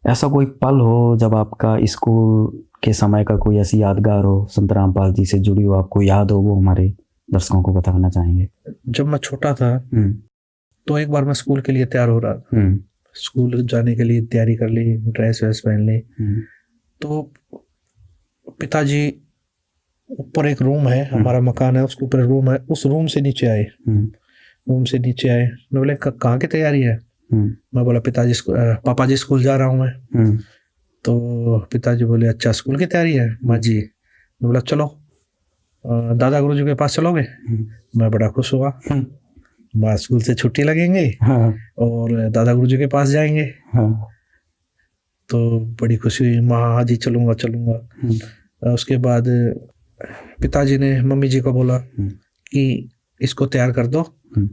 ऐसा कोई पल हो जब आपका स्कूल के समय का कोई ऐसी यादगार हो, संत रामपाल जी से जुड़ी हो, आपको याद हो, वो हमारे दर्शकों को बताना चाहेंगे? जब मैं छोटा था तो एक बार मैं स्कूल के लिए तैयार हो रहा था, स्कूल जाने के लिए तैयारी कर ली, ड्रेस वैस पहन ली, तो पिताजी ऊपर एक रूम है, हमारा मकान है, उसके ऊपर रूम है, उस रूम से नीचे आए, मैं बोले कहाँ की तैयारी है? मैं बोला पिताजी पापा जी स्कूल जा रहा हूँ मैं। तो पिताजी बोले अच्छा स्कूल की तैयारी है? माँ जी। मैं बोला चलो दादा गुरुजी के पास चलोगे? मैं बड़ा खुश हुआ, माँ स्कूल से छुट्टी लगेंगे और दादा गुरुजी के पास जाएंगे, तो बड़ी खुशी हुई, माँ हाँ जी चलूंगा चलूंगा। उसके बाद पिताजी ने मम्मी जी को बोला कि इसको तैयार कर दो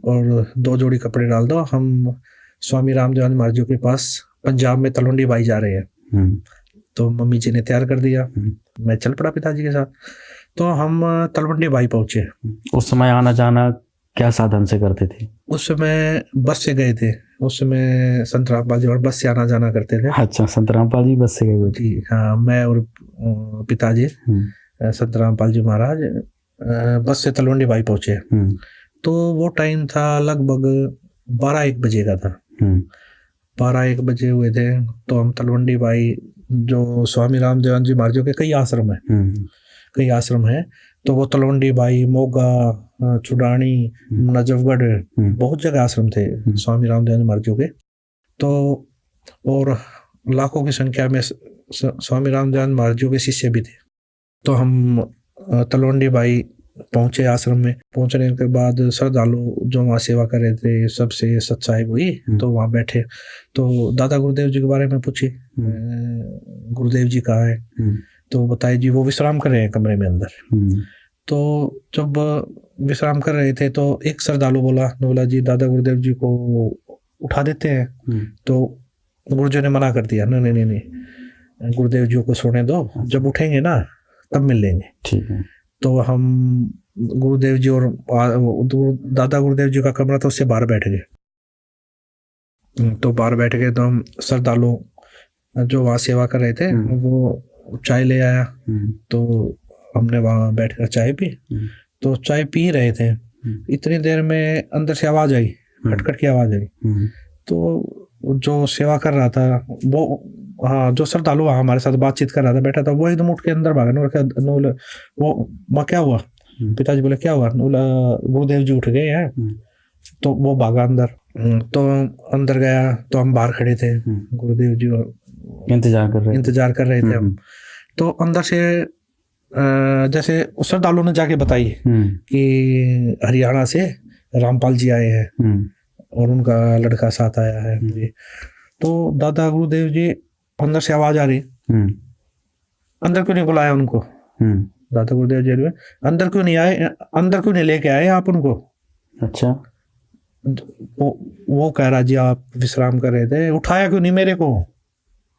और 2 जोड़ी कपड़े डाल दो, हम स्वामी रामदेव महाराज जी के पास पंजाब में तलवंडी बाई जा रहे हैं। तो मम्मी जी ने तैयार कर दिया, मैं चल पड़ा पिताजी के साथ। तो हम तलवंडी बाई पहुंचे। उस समय आना जाना क्या साधन से करते थे? उस समय बस से गए थे, उस समय संत रामपाल जी और बस से आना जाना करते थे। अच्छा, संत रामपाल जी बस से गए थे? हाँ, मैं और पिताजी संत रामपाल जी महाराज बस से तलवंडी बाई पहुंचे। तो वो टाइम था लगभग 12-1 बजे का था, 12-1 बजे हुए थे। तो हम तलवंडी बाई, जो स्वामी रामदेव जी महाराज के कई आश्रम है, तो वो तलवंडी बाई, मोगा, चुडानी, नजफगढ़, बहुत जगह आश्रम थे स्वामी रामदेव महाराज के। तो और लाखों की संख्या में स्वामी रामदेव महाराज के शिष्य भी थे। तो हम तलवंडी बाई पहुंचे आश्रम में। पहुंचने के बाद श्रद्धालु जो वहाँ सेवा कर रहे थे सबसे सत्साहिब हुई, तो वहाँ बैठे, तो दादा गुरुदेव जी के बारे में पूछे, गुरुदेव जी कहाँ है? तो बताए जी वो विश्राम कर रहे हैं कमरे में अंदर। तो जब विश्राम कर रहे थे तो एक श्रद्धालु बोला जी दादा गुरुदेव जी को उठा देते हैं। तो गुरुजी ने मना कर दिया, नहीं, गुरुदेव जी को सोने दो, जब उठेंगे ना तब मिल लेंगे। ठीक है। तो हम गुरुदेव जी और दादा गुरुदेव जी का कमरा था, उससे बाहर बैठ गए। तो बाहर बैठ गए तो हम श्रद्धालु जो वहाँ सेवा कर रहे थे वो चाय ले आया, तो हमने वहाँ बैठकर चाय पी। तो चाय पी रहे थे, इतनी देर में अंदर से आवाज आई, खटखट की आवाज आई। तो जो सेवा कर रहा था वो, हाँ, जो श्रद्धालु वहाँ हमारे साथ बातचीत कर रहा था, बैठा था, वो एकदम उठ के अंदर भागा। वो माँ क्या हुआ? पिताजी बोले क्या हुआ? गुरुदेव जी उठ गए हैं। तो वो भागा अंदर। तो अंदर गया तो हम बाहर खड़े थे, गुरुदेव जी इंतजार कर रहे थे हम। तो अंदर से जैसे श्रद्धालु ने जाके बताई कि हरियाणा से रामपाल जी आए हैं और उनका लड़का साथ आया है। तो दादा गुरुदेव जी, अंदर से आवाज आ रही, अंदर क्यों नहीं बुलाया उनको? दादा गुरुदेव जी अंदर क्यों नहीं आए, अंदर क्यों नहीं लेके आए आप उनको? अच्छा। वो कह रहा जी आप विश्राम कर रहे थे, उठाया क्यों नहीं मेरे को?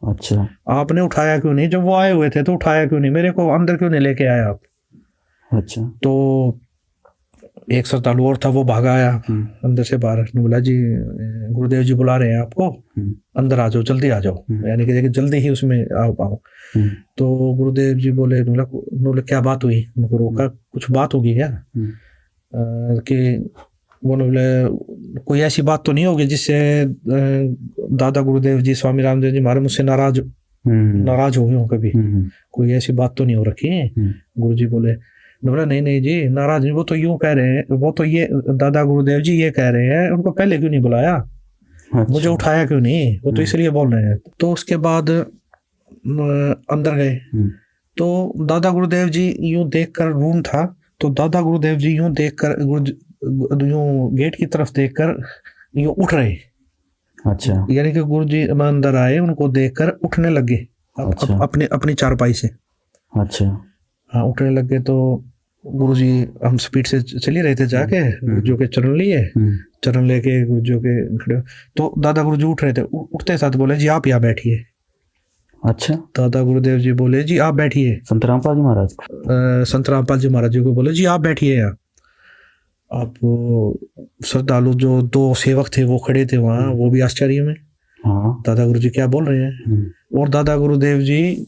अच्छा, आपने उठाया क्यों नहीं? जब वो आए हुए थे तो उठाया क्यों नहीं मेरे को? अंदर क्यों नहीं लेके आए आप? अच्छा। तो एक श्रद्धालु और था, वो भागा आया अंदर से बाहर, ने बोला जी गुरुदेव जी बुला रहे हैं आपको, अंदर आ जाओ, जल्दी आ जाओ, यानी कि जल्दी ही उसमें आओ। तो गुरुदेव जी बोले, बोले क्या बात हुई? उनको रोका, कुछ बात होगी क्या? कि वो बोले कोई ऐसी बात तो नहीं होगी जिससे दादा गुरुदेव जी स्वामी रामदेव जी महाराज मुझसे नाराज हो गए हो कभी? कोई ऐसी बात तो नहीं हो रखी है? गुरु जी बोले नहीं जी, नाराज नहीं, वो तो यूं कह रहे हैं, वो तो ये दादा गुरुदेव जी ये कह रहे हैं, उनको पहले क्यों नहीं बुलाया? अच्छा। मुझे उठाया क्यों नहीं? वो तो इसलिए बोल रहे हैं। तो उसके बाद अंदर गए, तो दादा गुरुदेव जी यूं देखकर, रूम था, तो दादा गुरुदेव जी यूं देखकर, यूं गेट की तरफ देखकर यूं उठ रहे। अच्छा। यानी कि गुरु जी अंदर आए, उनको देखकर उठने लगे। अच्छा। अपनी चारपाई से। अच्छा। हाँ, उठने लगे। तो गुरु जी, हम स्पीड से चल ही रहे थे, जाके गुरु जी के चरण लिए, चरण लेके गुरु जी के खड़े, तो दादा गुरु जी उठ रहे थे। उठते साथ बोले जी आप यहाँ बैठिए। अच्छा। दादा गुरुदेव जी बोले जी आप बैठिए। संत रामपाल जी महाराज, संत रामपाल जी महाराज जी को बोले जी आप बैठिए यहाँ। आप श्रद्धालु जो दो सेवक थे वो खड़े थे वहाँ, वो भी आश्चर्य में, दादा गुरु जी क्या बोल रहे हैं। और दादा गुरुदेव जी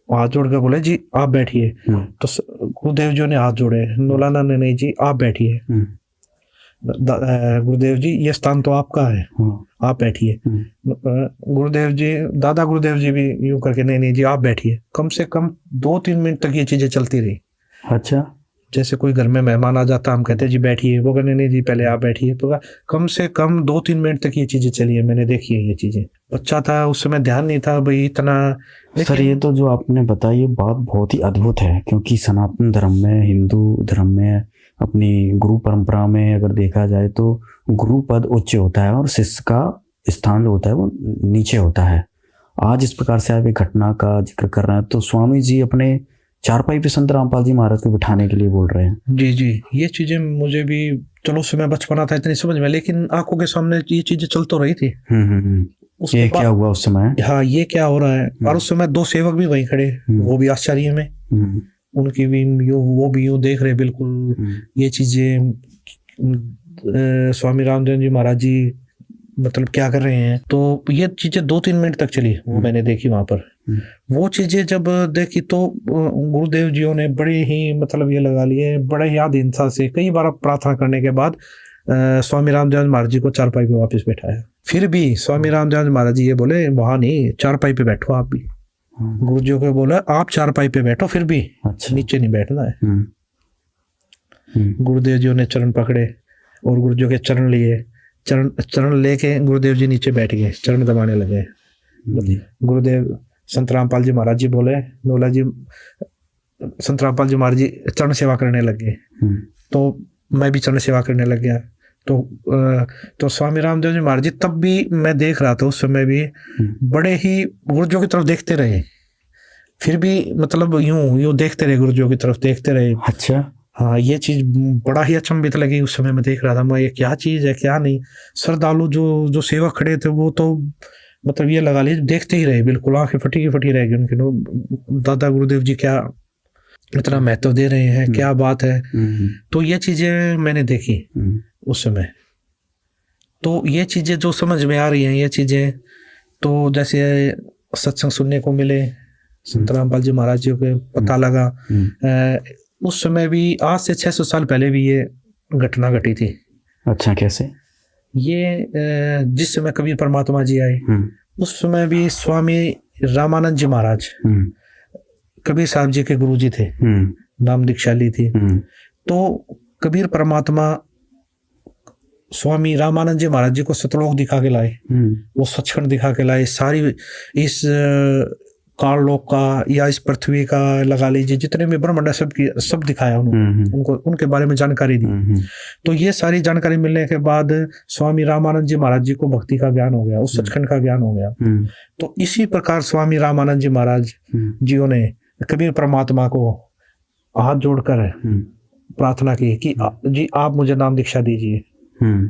हाथ जोड़ कर बोले जी आप बैठिए। तो गुरुदेव जी ने हाथ जोड़े, नौलाना ने नहीं जी आप बैठिए। गुरुदेव जी ये स्थान तो आपका है, आप बैठिए। गुरुदेव जी, दादा गुरुदेव जी भी यूं करके नहीं जी आप बैठिए। कम से कम 2-3 मिनट तक ये चीजें चलती रही। अच्छा। जैसे कोई घर में मेहमान आ जाता, हम कहते जी बैठिए, वो कहने नहीं जी पहले आप बैठिए। तो कम से कम 2-3 मिनट तक ये चीजें चली है, मैंने देखी है ये चीजें। बच्चा था उस समय, ध्यान नहीं था भाई इतना। सर ये तो जो आपने बताई ये बात बहुत ही अद्भुत है, क्योंकि सनातन धर्म में, हिंदू धर्म में, अपनी गुरु परंपरा में अगर देखा जाए तो गुरु पद उच्च होता है और शिष्य का स्थान जो होता है वो नीचे होता है। आज इस प्रकार से आप एक घटना का जिक्र कर रहे हैं, तो स्वामी जी अपने चारपाई पे संत रामपाल जी महाराज को बिठाने के लिए बोल रहे हैं। जी जी, ये चीजें मुझे भी, चलो उस समय बचपना था इतनी समझ में, लेकिन आंखों के सामने ये चीजें चल तो रही थी। ये क्या हुआ उस समय? हाँ, ये क्या हो रहा है? और उस समय 2 सेवक भी वहीं खड़े, वो भी आश्चर्य में, उनकी भी वो भी यूं देख रहे बिल्कुल ये चीजें, स्वामी रामदेव जी महाराज जी मतलब क्या कर रहे हैं। तो ये चीजें 2-3 मिनट तक चली, वो मैंने देखी वहां पर। वो चीजें जब देखी तो गुरुदेव जी ने बड़े ही मतलब ये लगा लिए, बड़े ही आधीनता से कई बार प्रार्थना करने के बाद स्वामी रामदेव महाराज जी को चारपाई पे वापस बैठाया। फिर भी स्वामी रामदेव महाराज जी ये बोले वहां नहीं, चारपाई पे बैठो आप भी। गुरु जी को बोला आप चारपाई पे बैठो, फिर भी अच्छा। नीचे नहीं बैठना है। गुरुदेव जी ने चरण पकड़े और गुरु जी के चरण लिए, चरण लेके गुरुदेव जी नीचे बैठ गए, चरण दबाने लगे। गुरुदेव संत रामपाल जी महाराज जी बोले, बोला जी, संत रामपाल जी महाराज जी चरण सेवा करने लगे। तो मैं भी चरण सेवा करने लग गया। तो स्वामी रामदेव जी महाराज जी तब भी मैं देख रहा था, उस समय भी बड़े ही गुरुजों की तरफ देखते रहे, फिर भी मतलब यूं देखते रहे, गुरुजों की तरफ देखते रहे। अच्छा। हाँ, ये चीज बड़ा ही अचंभित लगी उस समय। मैं देख रहा था, मैं ये क्या चीज है क्या नहीं। श्रद्धालु जो सेवक खड़े थे वो तो मतलब ये लगा लीजिए देखते ही रहे, बिल्कुल आंखें फटी की फटी रह गई उनकी। दादा गुरुदेव जी क्या इतना महत्व दे रहे हैं, क्या बात है। तो ये चीजें मैंने देखी उस समय। तो ये चीजें जो समझ में आ रही हैं, ये चीजें तो जैसे सत्संग सुनने को मिले, संत रामपाल जी महाराज जी को पता लगा। उस समय भी आज से 600 साल पहले भी ये घटना घटी थी। अच्छा, कैसे? ये जिस समय कबीर परमात्मा जी आए उस समय भी स्वामी रामानंद जी महाराज कबीर साहब जी के गुरु जी थे, नाम दीक्षा ली थी। तो कबीर परमात्मा स्वामी रामानंद जी महाराज जी को सतलोक दिखा के लाए, वो सचखंड दिखा के लाए, सारी इस काल लोक का या इस पृथ्वी का लगा लीजिए जितने भी ब्रह्मांड सब दिखाया उन्होंने, उनको उनके बारे में जानकारी दी। तो ये सारी जानकारी मिलने के बाद स्वामी रामानंद जी महाराज जी को भक्ति का ज्ञान हो गया, उस सचखंड का ज्ञान हो गया। तो इसी प्रकार स्वामी रामानंद जी महाराज जियों ने कबीर परमात्मा को हाथ जोड़कर प्रार्थना की कि जी आप मुझे नाम दीक्षा दीजिए,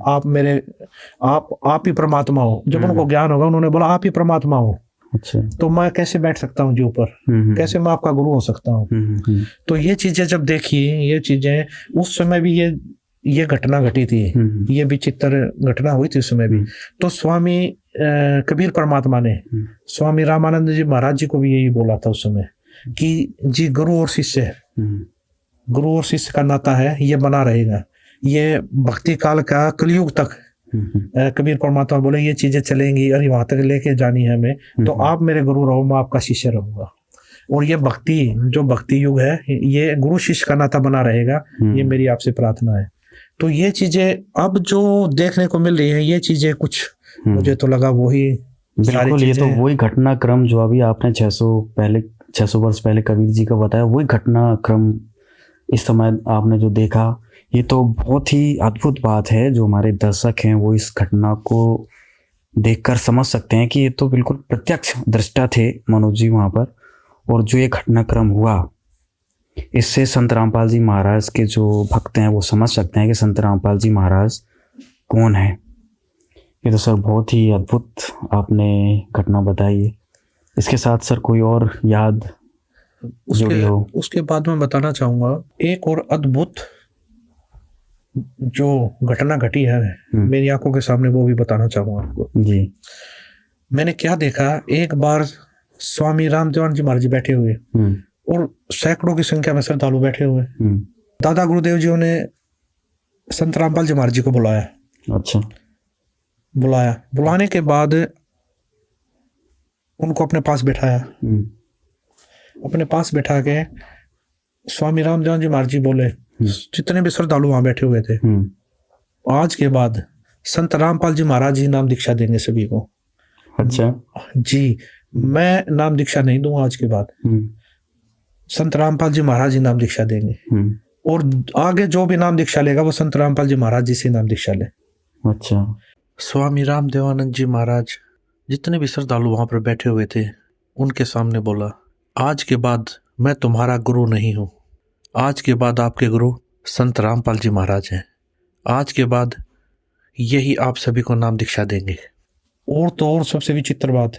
आप ही परमात्मा हो। जब उनको ज्ञान होगा उन्होंने बोला आप ही परमात्मा हो। अच्छा। तो मैं कैसे बैठ सकता हूँ जी ऊपर, कैसे मैं आपका गुरु हो सकता हूँ। तो ये चीजें जब देखी, ये चीजें उस समय भी ये घटना घटी थी, ये विचित्र घटना हुई थी उस समय भी। तो स्वामी कबीर परमात्मा ने स्वामी रामानंद जी महाराज जी को भी यही बोला था उस समय कि जी गुरु और शिष्य, गुरु और शिष्य का नाता है, ये बना रहेगा, ये भक्ति काल का कलयुग तक। कबीर परमात्मा बोले ये चीजें चलेंगी और वहां तक लेके जानी है हमें, तो आप मेरे गुरु रहो, मैं आपका शिष्य रहूंगा। और ये भक्ति जो भक्ति युग है, ये गुरु शिष्य का नाता बना रहेगा, ये मेरी आपसे प्रार्थना है। तो ये चीजें अब जो देखने को मिल रही है, ये चीजें कुछ मुझे तो लगा वही बिल्कुल, ये तो वही घटनाक्रम जो अभी आपने 600 वर्ष पहले कबीर जी का बताया, वही घटनाक्रम इस समय आपने जो देखा, ये तो बहुत ही अद्भुत बात है। जो हमारे दर्शक हैं वो इस घटना को देखकर समझ सकते हैं कि ये तो बिल्कुल प्रत्यक्ष दृष्टा थे मनोज जी वहाँ पर। और जो ये घटनाक्रम हुआ, इससे संत रामपाल जी महाराज के जो भक्त हैं वो समझ सकते हैं कि संत रामपाल जी महाराज कौन है। ये तो सर बहुत ही अद्भुत आपने घटना बताई है। इसके साथ सर कोई और याद जुड़ी हो? उसके बाद मैं बताना चाहूँगा एक और अद्भुत जो घटना घटी है मेरी आंखों के सामने, वो भी बताना चाहूँगा आपको जी। मैंने क्या देखा, एक बार स्वामी रामदेवानंद जी महाराज जी बैठे हुए और सैकड़ों की संख्या में श्रद्धालु बैठे हुए। दादा गुरुदेव जी ने संत रामपाल जी महाराज जी को बुलाया। अच्छा। बुलाने के बाद उनको अपने पास बैठाया। अपने पास बैठा के स्वामी रामदेवानंद जी महाराज जी बोले, जितने भी श्रद्धालु वहां बैठे हुए थे, आज के बाद संत रामपाल जी महाराज जी नाम दीक्षा देंगे सभी को। अच्छा जी, मैं नाम दीक्षा नहीं दूंगा आज के बाद, संत रामपाल जी महाराज जी नाम दीक्षा देंगे। और आगे जो भी नाम दीक्षा लेगा वो संत रामपाल जी महाराज जी से नाम दीक्षा ले। अच्छा। स्वामी रामदेवानंद जी महाराज जितने भी श्रद्धालु वहां पर बैठे हुए थे उनके सामने बोला, आज के बाद मैं तुम्हारा गुरु नहीं हूँ, आज के बाद आपके गुरु संत रामपाल जी महाराज हैं। आज के बाद यही आप सभी को नाम दीक्षा देंगे। और तो और सबसे विचित्र बात,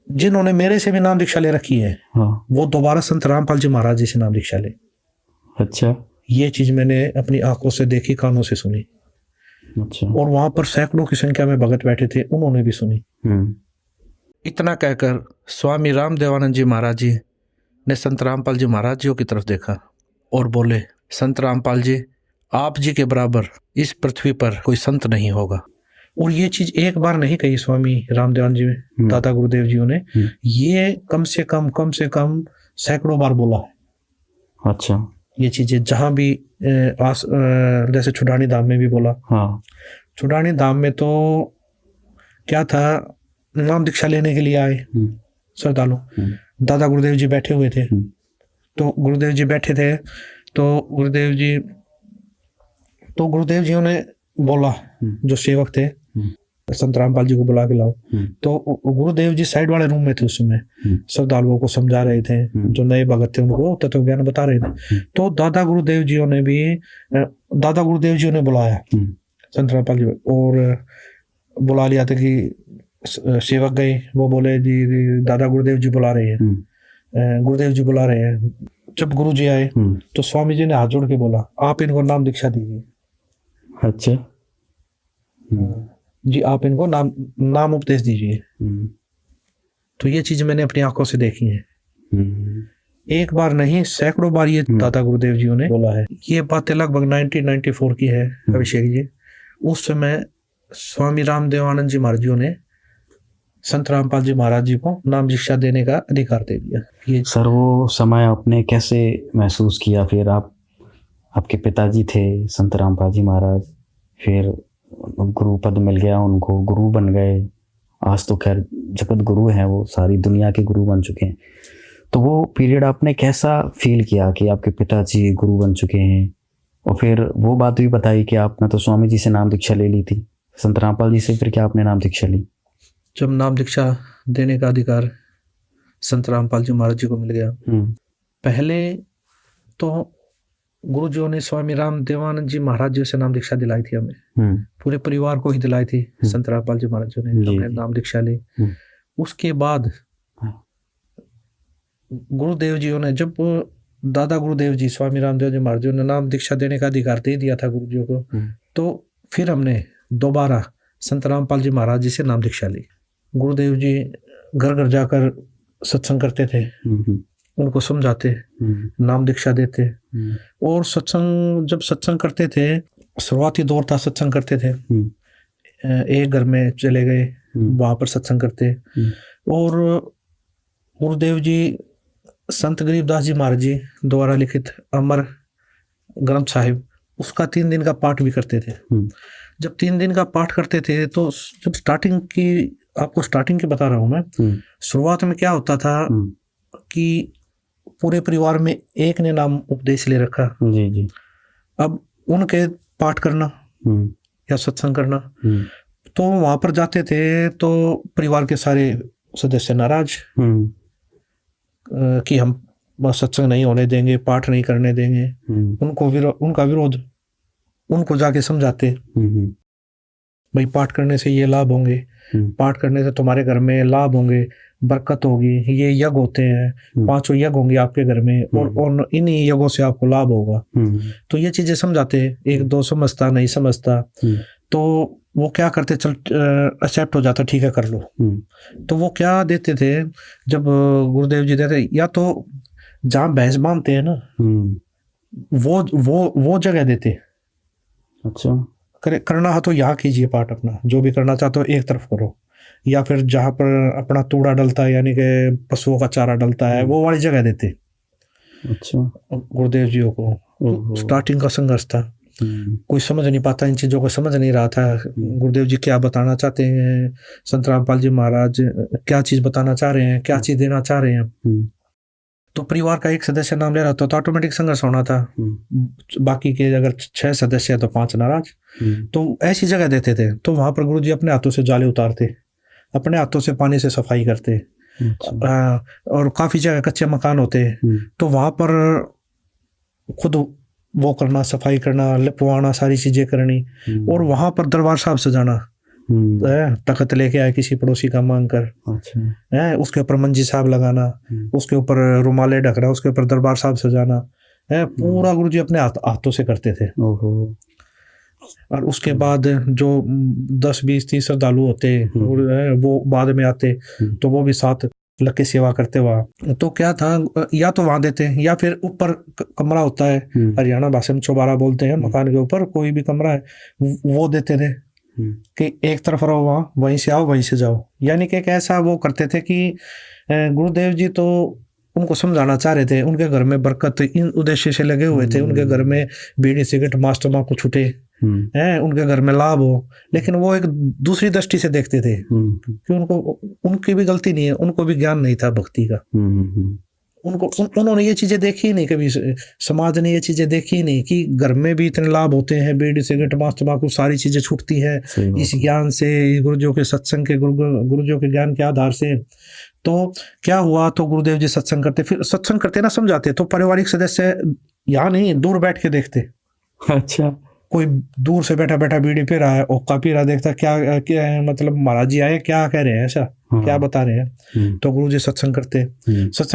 जिन्होंने मेरे से भी नाम दीक्षा ले रखी है, हाँ। वो दोबारा संत रामपाल जी महाराज जी से नाम दीक्षा ले। अच्छा। ये चीज मैंने अपनी आंखों से देखी, कानों से सुनी। अच्छा। और वहां पर सैकड़ों की संख्या में भगत बैठे थे, उन्होंने भी सुनी। इतना कहकर स्वामी रामदेवानंद जी महाराज जी ने संत रामपाल जी महाराज जी की तरफ देखा और बोले, संत रामपाल जी, आप जी के बराबर इस पृथ्वी पर कोई संत नहीं होगा। और ये चीज एक बार नहीं कही स्वामी रामदेवानंद जी ने, दादा गुरुदेव जी ने, ये कम से कम सैकड़ों बार बोला है। अच्छा। ये चीजें जहां भी जैसे छुडानी धाम में भी बोला। हाँ। छुडानी धाम में तो क्या था, नाम दीक्षा लेने के लिए आए श्रद्धालु, दादा गुरुदेव जी बैठे हुए थे। तो गुरुदेव जी बैठे थे, तो गुरुदेव जी ने बोला, जो सेवक थे, संत रामपाल जी को बुला के लाओ। तो गुरुदेव जी साइड वाले रूम में थे उस समय, श्रद्धालुओं को समझा रहे थे, जो नए भगत थे उनको तत्व ज्ञान बता रहे थे। तो दादा गुरुदेव जी ने बुलाया संत रामपाल जी, और बुला लिया था कि सेवक गए, वो बोले जी दादा गुरुदेव जी बुला रहे हैं, गुरुदेव जी बुला रहे हैं। जब गुरु जी आए तो स्वामी जी ने हाथ जोड़ के बोला, आप इनको नाम दीक्षा दीजिए। अच्छा। जी, आप इनको नाम उपदेश दीजिए। तो ये चीज मैंने अपनी आंखों से देखी है। एक बार नहीं, सैकड़ों बार ये दादा गुरुदेव जी ने बोला है। ये बातें लगभग 1994 की है अभिषेक जी। उस समय स्वामी रामदेवानंद जी महाराज जी ने संत रामपाल जी महाराज जी को नाम दीक्षा देने का अधिकार दे दिया। ये सर वो समय आपने कैसे महसूस किया? फिर आपके पिताजी थे संत रामपाल जी महाराज, फिर गुरु पद मिल गया उनको, गुरु बन गए। आज तो खैर जगत गुरु हैं, वो सारी दुनिया के गुरु बन चुके हैं। तो वो पीरियड आपने कैसा फील किया कि आपके पिताजी गुरु बन चुके हैं? और फिर वो बात भी बताई कि आपने तो स्वामी जी से नाम दीक्षा ले ली थी, संत रामपाल जी से फिर क्या आपने नाम दीक्षा ली? जब नाम दीक्षा देने का अधिकार संत रामपाल जी महाराज जी को मिल गया, पहले तो गुरु जी ने स्वामी रामदेवानंद जी महाराज जी से नाम दीक्षा दिलाई थी हमें, पूरे परिवार को ही दिलाई थी संत रामपाल जी महाराज जी ने। हमने नाम दीक्षा ली। उसके बाद गुरुदेव जी ने, जब दादा गुरुदेव जी स्वामी रामदेव जी महाराज जी ने नाम दीक्षा देने का अधिकार दे दिया था गुरु जी को। तो फिर हमने दोबारा संत रामपाल जी महाराज जी से नाम दीक्षा ली। गुरुदेव जी घर घर जाकर सत्संग करते थे, उनको समझाते, नाम दीक्षा देते। और जब सत्संग करते थे, शुरुआती दौर था, सत्संग करते थे, एक घर में चले गए, वहां पर सत्संग करते। और गुरुदेव जी संत गरीबदास जी महाराज जी द्वारा लिखित अमर ग्रंथ साहिब, उसका 3 दिन का पाठ भी करते थे। जब 3 दिन का पाठ करते थे तो जब आपको स्टार्टिंग की बता रहा हूं मैं, शुरुआत में क्या होता था कि पूरे परिवार में एक ने नाम उपदेश ले रखा जी। अब उनके पाठ करना या सत्संग करना, तो वहां पर जाते थे तो परिवार के सारे सदस्य नाराज कि हम सत्संग नहीं होने देंगे, पाठ नहीं करने देंगे। उनका विरोध, उनको जाके समझाते, भाई पाठ करने से ये लाभ होंगे, पाठ करने से तुम्हारे घर में लाभ होंगे, बरकत होगी, ये यज्ञ होते हैं, 5 यज्ञ होंगे आपके घर में, और इन्हीं यज्ञों से आपको लाभ होगा। तो ये चीजें समझाते। एक दो समझता नहीं समझता, तो वो क्या करते, चल एक्सेप्ट हो जाता, ठीक है कर लो। तो वो क्या देते थे, जब गुरुदेव जी देते, या तो जहाँ भैंस बांधते हैं ना, वो जगह देते। अच्छा, करना हो तो यहाँ कीजिए पाठ अपना, जो भी करना चाहते हो एक तरफ करो, या फिर जहाँ पर अपना तूड़ा डलता है, यानी कि पशुओं का चारा डलता है, वो वाली जगह देते। अच्छा, गुरुदेव जी को स्टार्टिंग का संघर्ष था, कोई समझ नहीं पाता, इन चीजों को समझ नहीं रहा था। गुरुदेव जी क्या बताना चाहते हैं, संत रामपाल जी महाराज क्या चीज बताना चाह रहे हैं, क्या चीज देना चाह रहे हैं। तो परिवार का एक सदस्य नाम ले रहा था तो ऑटोमेटिक संघर्ष होना था। बाकी के अगर 6 सदस्य है तो 5 नाराज। तो ऐसी जगह देते थे। तो वहां पर गुरुजी अपने हाथों से जाले उतारते, अपने हाथों से पानी से सफाई करते। और काफी जगह कच्चे मकान होते, तो वहां पर खुद वो करना, सफाई करना, लिपवाना, सारी चीजें करनी। और वहां पर दरबार साहब सजाना, तख्त लेके आए किसी पड़ोसी का मांग कर, है उसके ऊपर मंजी साहब लगाना, उसके ऊपर रुमाले ढकना, उसके ऊपर दरबार साहब सजाना, है पूरा गुरुजी अपने हाथों से करते थे। और उसके बाद जो 10, 20, 30 श्रद्धालु होते वो बाद में आते, तो वो भी साथ लग के सेवा करते वहाँ। तो क्या था, या तो वहां देते, या फिर ऊपर कमरा होता है, हरियाणा भाषा में चौबारा बोलते हैं, मकान के ऊपर कोई भी कमरा है, वो देते थे कि एक तरफ रहो, वहाँ वहीं से आओ वहीं से जाओ। यानी कि ऐसा वो करते थे कि गुरुदेव जी तो उनको समझाना चाह रहे थे, उनके घर में बरकत इन उद्देश्य से लगे हुए थे, उनके घर में बीड़ी सिगरेट मांस तंबाकू छूटे हैं, उनके घर में लाभ हो। लेकिन वो एक दूसरी दृष्टि से देखते थे कि उनकी भी गलती नहीं है, उनको भी ज्ञान नहीं था भक्ति का। उन्होंने ये चीजें देखी नहीं, कभी समाज ने ये चीजें देखी नहीं कि घर में भी इतने लाभ होते हैं, बीड़ी सिगरेट मांस तंबाकू सारी चीजें छूटती है इस ज्ञान से, गुरुजियों के सत्संग के, गुरुजियों के ज्ञान के आधार से। तो क्या हुआ, तो गुरुदेव जी सत्संग करते, फिर सत्संग करते ना समझाते, तो पारिवारिक सदस्य यहाँ नहीं, दूर बैठ के देखते। अच्छा, कोई दूर से बैठा बैठा बीड़ी पी रहा है, ओक्का पी रहा, देखता क्या मतलब महाराज जी आए, क्या कह रहे हैं, ऐसा क्या बता रहे हैं। तो गुरुजी सत्संग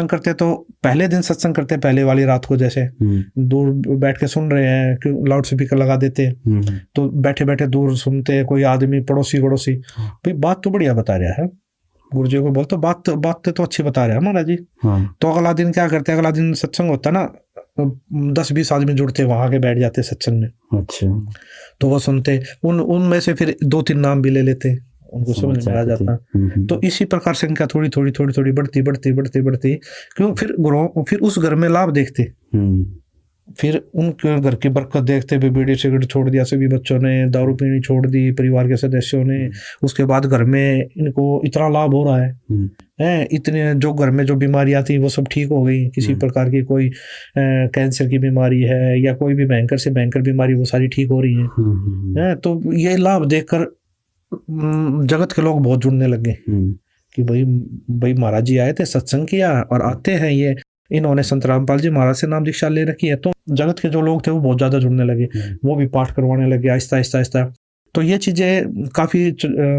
करते तो पहले दिन सत्संग करते, पहले वाली रात को जैसे दूर बैठ के सुन रहे हैं, क्यों लाउड स्पीकर लगा देते, तो बैठे बैठे दूर सुनते, कोई आदमी पड़ोसी भाई बात तो बढ़िया बता रहा है, गुरुजी को बोलते बात तो अच्छी बता रहे हैं महाराज जी। तो अगला दिन क्या करते, अगला दिन सत्संग होता ना, 10-20 आदमी जुड़ते, वहां के बैठ जाते सत्संग में। अच्छा, तो वो सुनते, उनमें से फिर 2-3 नाम भी ले लेते, उनको समझ में आ जाता। तो इसी प्रकार संख्या थोड़ी बढ़ती, क्यों फिर उस घर में लाभ देखते, फिर उनके घर की बरकत देखते भी, बीड़ी सिगरेट छोड़ दिया सभी बच्चों ने, दारू पीनी छोड़ दी परिवार के सदस्यों ने। उसके बाद घर में इनको इतना लाभ हो रहा है, इतने जो घर में जो बीमारियां थी वो सब ठीक हो गई, किसी प्रकार की कोई कैंसर की बीमारी है या कोई भी भयंकर से भयंकर बीमारी, वो सारी ठीक हो रही है। तो ये लाभ देखकर जगत के लोग बहुत जुड़ने लगे कि भाई महाराज जी आए थे, सत्संग किया और आते हैं, ये इन्होंने संत रामपाल जी महाराज से नाम दीक्षा ले रखी है। तो जगत के जो लोग थे वो बहुत ज्यादा जुड़ने लगे, वो भी पाठ करवाने लगे आहिस्ता आहिस्ता। तो ये चीज़ें काफ़ी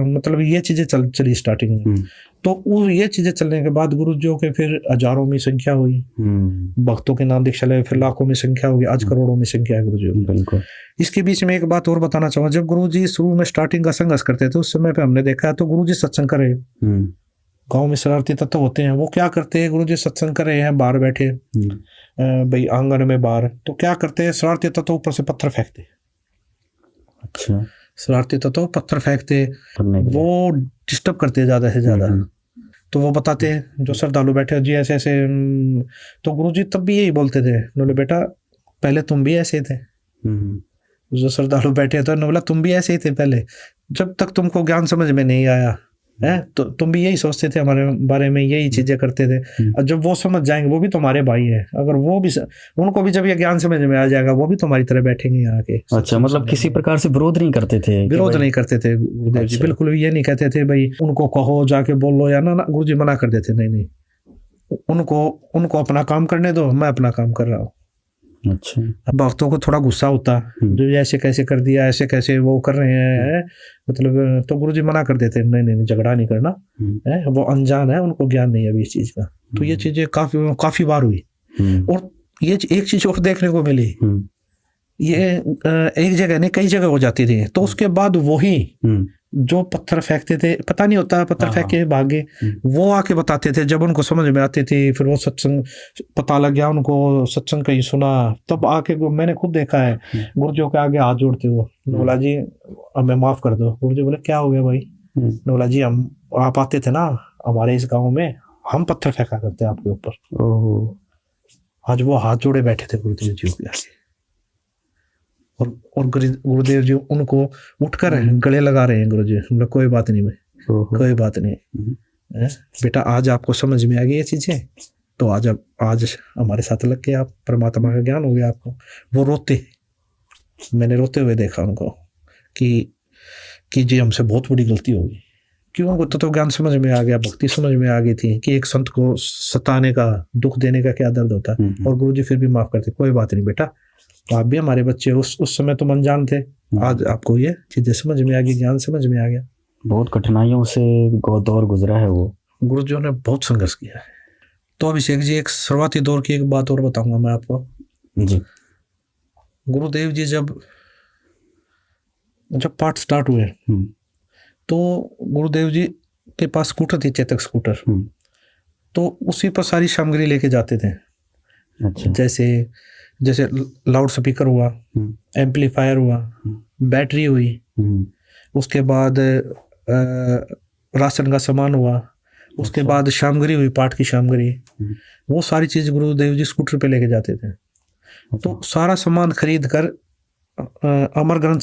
मतलब ये चीज़ें चली स्टार्टिंग में। तो ये चीज़ें चलने के बाद गुरुजियों के फिर हजारों में संख्या हुई, भक्तों के नाम दीक्षा ले, फिर लाखों में संख्या होगी, आज करोड़ों में संख्या है गुरुजियों की। बिल्कुल। इसके बीच में एक बात और बताना चाहूँगा, जब गुरुजी शुरू में स्टार्टिंग का संघर्ष करते थे उस समय पे हमने देखा है तो गुरुजी सत्संग कर रहे, गाँव में शरारती तत्व होते हैं, वो क्या करते हैं, गुरुजी सत्संग कर रहे हैं, बाहर बैठे भाई आंगन में बाहर, तो क्या करते हैं, शरारती तत्व ऊपर से पत्थर फेंकते। अच्छा। शरारती तत्व पत्थर फेंकते, वो डिस्टर्ब करते ज़्यादा से ज़्यादा। तो वो बताते हैं जो श्रद्धालु बैठे जी ऐसे ऐसे, तो गुरुजी तब भी यही बोलते थे, बोले बेटा पहले तुम भी ऐसे थे। जो श्रद्धालु बैठे थे बोला तुम भी ऐसे ही थे पहले, जब तक तुमको ज्ञान समझ में नहीं आया है तो तुम भी यही सोचते थे हमारे बारे में, यही चीजें करते थे। और जब वो समझ जाएंगे, वो भी तुम्हारे भाई है, अगर वो भी उनको भी जब ये ज्ञान समझ में आ जाएगा वो भी तुम्हारी तरह बैठेंगे यहाँ के। अच्छा, मतलब किसी प्रकार से विरोध नहीं करते थे? विरोध नहीं करते थे गुरुदेव जी, बिल्कुल ये नहीं कहते थे भाई उनको कहो जाके बोलो या ना, गुरुजी मना कर देते, नहीं उनको अपना काम करने दो, मैं अपना काम कर रहा हूँ। अच्छा। अब भक्तों को थोड़ा गुस्सा होता, जो ऐसे कैसे कर दिया, ऐसे कैसे वो कर रहे हैं, मतलब तो गुरुजी मना कर देते, नहीं झगड़ा नहीं करना है, वो अनजान है, उनको ज्ञान नहीं है अभी इस चीज का। तो ये चीजें काफी बार हुई। और ये एक चीज और देखने को मिली, ये एक जगह नहीं कई जगह हो जाती थी। तो उसके बाद वही जो पत्थर फेंकते थे, पता नहीं होता पत्थर फेंक के भागे, वो आके बताते थे जब उनको समझ में आती थी, फिर वो सत्संग पता लग गया उनको, सत्संग कहीं सुना, तब आके मैंने खुद देखा है गुरुजियों के आगे हाथ जोड़ते हुए, बोला जी हमें माफ कर दो। गुरुजी बोले क्या हो गया भाई? बोला जी हम आप आते थे ना हमारे इस गाँव में, हम पत्थर फेंका करते आपके ऊपर। आज वो हाथ जोड़े बैठे थे गुरुदेव जी के आगे, और गुरुदेव जी उनको उठकर गले लगा रहे हैं। गुरुजी मतलब कोई बात नहीं भाई, कोई बात नहीं बेटा, आज आपको समझ में आ गई ये चीजें, तो आज हमारे साथ लग के आप परमात्मा का ज्ञान हो गया आपको। वो रोते, मैंने रोते हुए देखा उनको कि जी हमसे बहुत बड़ी गलती होगी, क्यों? उनको तो ज्ञान समझ में आ गया, भक्ति समझ में आ गई थी कि एक संत को सताने का, दुख देने का क्या दर्द होता है। और गुरुजी फिर भी माफ करते, कोई बात नहीं बेटा, तो आप भी हमारे बच्चे, उस समय तुम अनजान थे, आज आपको ये चीजें समझ में आ गई, ज्ञान समझ में आ गया। बहुत कठिनाइयों से दौर गुजरा है वो, गुरुजियों ने बहुत संघर्ष किया है। तो अभिषेक जी एक शुरुआती दौर की एक बात और बताऊंगा मैं आपको जी। गुरुदेव जी जब पाठ स्टार्ट हुए तो गुरुदेव जी के पास स्कूटर थी, चेतक स्कूटर, तो उसी पर सारी सामग्री लेके जाते थे। अच्छा। जैसे लाउड स्पीकर हुआ, एम्पलीफायर हुआ, बैटरी हुई, उसके बाद राशन का सामान हुआ, उसके बाद सामग्री हुई, पाठ की सामग्री, वो सारी चीज गुरुदेव जी स्कूटर पे लेके जाते थे। तो सारा सामान खरीद कर अमर ग्रंथ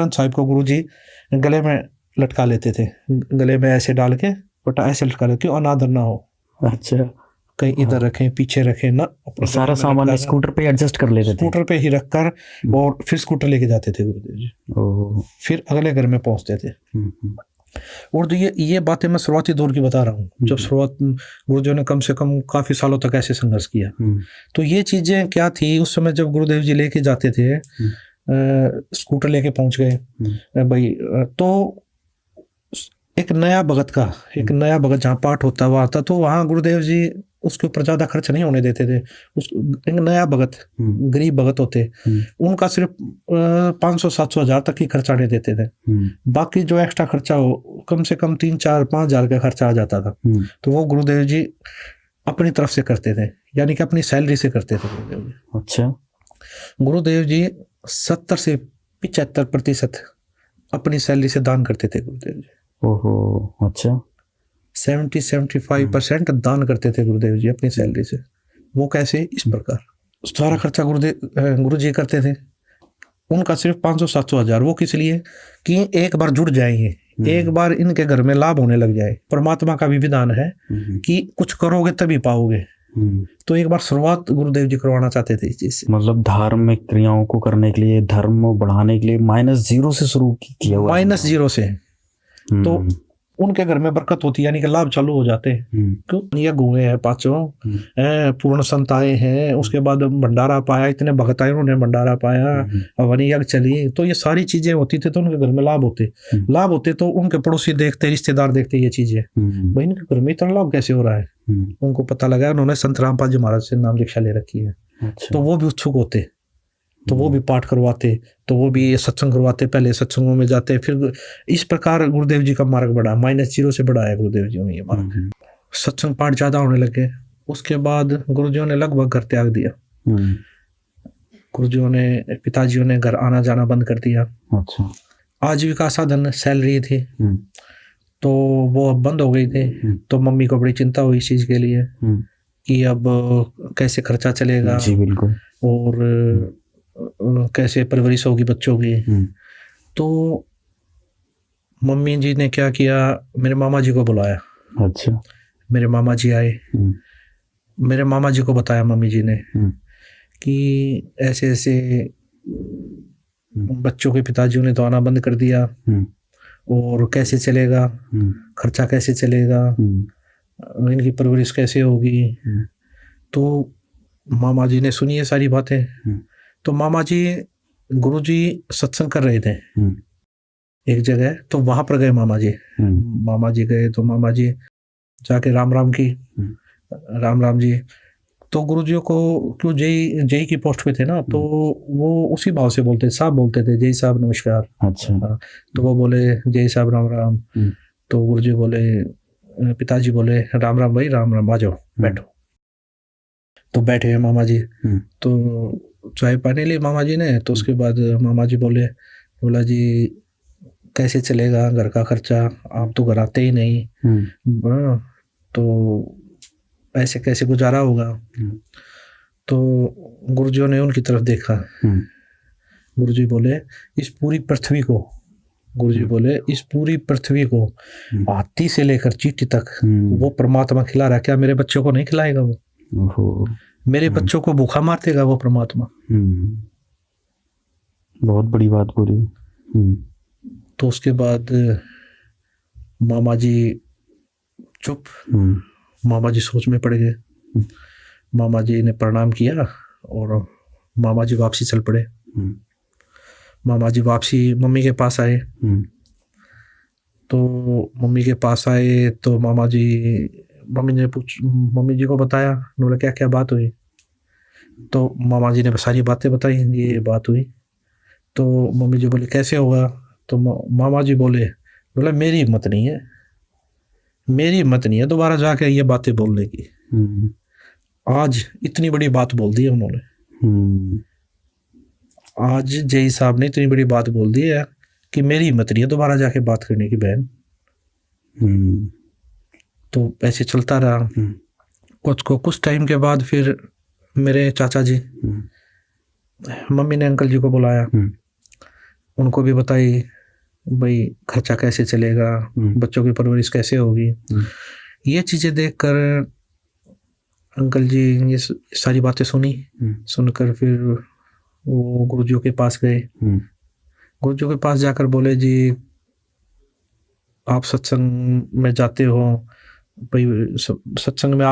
साहिब को गुरुजी गले में लटका लेते थे, गले में ऐसे डाल के ऐसे लटका लेते, क्यों अनादर ना हो। अच्छा। कहीं इधर रखें, पीछे रखें ना, सारा सामान स्कूटर पे एडजस्ट कर लेते थे, स्कूटर पे ही रखकर, और फिर स्कूटर लेके जाते थे गुरुदेव जी, फिर अगले घर में पहुंचते थे। और तो ये बातें मैं शुरुआती दौर की बता रहा हूँ, जब शुरुआत गुरुदेव ने कम से कम काफी सालों तक ऐसे संघर्ष किया। तो ये चीजें क्या थी उस समय जब गुरुदेव जी लेके जाते थे, स्कूटर लेके पहुंच गए भाई, तो एक नया भगत जहाँ पाठ होता हुआ आता, तो वहाँ गुरुदेव जी उसके ऊपर ज्यादा खर्च नहीं होने देते थे। एक नया भगत, गरीब भगत होते, उनका सिर्फ 500-700 हज़ार तक ही खर्चा नहीं देते थे। बाकी जो एक्स्ट्रा खर्चा हो, कम से कम 3-4-5 हज़ार का खर्चा आ जाता था। तो वो गुरुदेव जी अपनी तरफ से करते थे, यानी कि अपनी सैलरी से करते थे गुरुदेव जी। अच्छा। गुरुदेव जी 70 से 75% अपनी सैलरी से दान करते थे गुरुदेव जी। ओहो, अच्छा। 70-75% दान करते थे गुरुदेव जी अपनी सैलरी से। वो कैसे? इस प्रकार सारा खर्चा गुरु जी करते थे। उनका सिर्फ 500-700 हज़ार, वो किस लिए? कि एक बार जुड़ जाएंगे, एक बार इनके घर में लाभ होने लग जाए। परमात्मा का भी विधान है कि कुछ करोगे तभी पाओगे। तो एक बार शुरुआत गुरुदेव जी करवाना चाहते थे इस चीज से। मतलब धार्मिक क्रियाओं को करने के लिए, धर्म बढ़ाने के लिए -0 से शुरू किया हुआ, -0 से। तो उनके घर में बरकत होती है, यानी कि लाभ चालू हो जाते हैं। क्यों? यज्ञ हुए हैं पांचों, पूर्ण संत आए हैं, उसके बाद भंडारा पाया, इतने भक्त आए उन्होंने भंडारा पाया, हवन यज्ञ चली, तो ये सारी चीजें होती थी, तो उनके घर में लाभ होते तो उनके पड़ोसी देखते, रिश्तेदार देखते ये चीजें, भाई इनके घर में इतना लाभ कैसे हो रहा है। उनको पता लगा, उन्होंने संत रामपाल जी महाराज से नाम दीक्षा ले रखी है। तो वो भी उत्सुक होते, तो वो भी पाठ करवाते, तो वो भी सत्संग करवाते, पहले सत्संगों में जाते। फिर इस प्रकार गुरुदेव जी का मार्ग बढ़ा, -0 से बढ़ा है गुरुदेव जी में ये मार्ग। सत्संग पाठ ज्यादा होने लगे, उसके बाद गुरुजियों ने लगभग घर त्याग दिया। गुरुजियों ने, पिताजियों ने घर आना जाना बंद कर दिया। अच्छा। आजीविका साधन सैलरी थी, तो वो अब बंद हो गई थी। तो मम्मी को बड़ी चिंता हुई इस चीज के लिए कि अब कैसे खर्चा चलेगा। जी बिल्कुल। और कैसे परवरिश होगी बच्चों की। तो मम्मी जी ने क्या किया, मेरे मामा जी को बुलाया। अच्छा। मेरे मामा जी आए, मेरे मामा जी को बताया मम्मी जी ने कि ऐसे ऐसे बच्चों के पिताजियों ने तो आना बंद कर दिया, और कैसे चलेगा, खर्चा कैसे चलेगा, इनकी परवरिश कैसे होगी। तो मामा जी ने सुनी ये सारी बातें। तो मामा जी, गुरु जी सत्संग कर रहे थे एक जगह, तो वहां पर गए मामा जी। मामा जी गए तो मामा जी जाके राम राम की, राम राम जी। तो गुरु जी को, क्यों जय की पोस्ट पे थे ना, तो वो उसी भाव से बोलते, साहब बोलते थे, जय साहब नमस्कार। अच्छा। तो वो बोले जय साहब राम राम। तो गुरु जी बोले, पिताजी बोले राम राम भाई, राम राम, आ जाओ बैठो। तो बैठे हैं मामा जी। तो चाय पानी ली मामा जी ने। तो उसके बाद मामा जी बोला जी कैसे चलेगा घर का खर्चा, आप तो घर आते ही नहीं, तो ऐसे कैसे गुजारा होगा। तो गुरुजियों ने उनकी तरफ देखा। गुरुजी बोले इस पूरी पृथ्वी को, गुरुजी बोले इस पूरी पृथ्वी को हाथी से लेकर चींटी तक वो परमात्मा खिला रहा है, क्या मेरे बच्चों को नहीं खिलाएगा वो? मेरे बच्चों को भूखा मार देगा वो परमात्मा? बहुत बड़ी बात बोली। तो उसके बाद मामा जी चुप, मामा जी सोच में पड़ गए। मामा जी ने प्रणाम किया और मामा जी वापसी चल पड़े। मामा जी वापसी मम्मी के पास आए। तो मम्मी के पास आए तो मम्मी जी को बताया, बोला क्या क्या बात हुई। तो मामा जी ने सारी बातें बताई, ये बात हुई। तो मम्मी जी बोले कैसे होगा। तो मामा जी बोला मेरी हिम्मत नहीं है दोबारा जाके ये बातें बोलने की। आज इतनी बड़ी बात बोल दी है उन्होंने, आज जय साहब ने इतनी बड़ी बात बोल दी है कि मेरी हिम्मत नहीं है दोबारा जाके बात करने की बहन। तो ऐसे चलता रहा। कुछ टाइम के बाद फिर मेरे चाचा जी, मम्मी ने अंकल जी को बुलाया, उनको भी बताई भाई खर्चा कैसे चलेगा, बच्चों की परवरिश कैसे होगी। ये चीजें देखकर अंकल जी ये सारी बातें सुनकर फिर वो गुरुजियों के पास गए। गुरुजियों के पास जाकर बोले जी आप सत्संग में जाते हो, भाई सत्संग में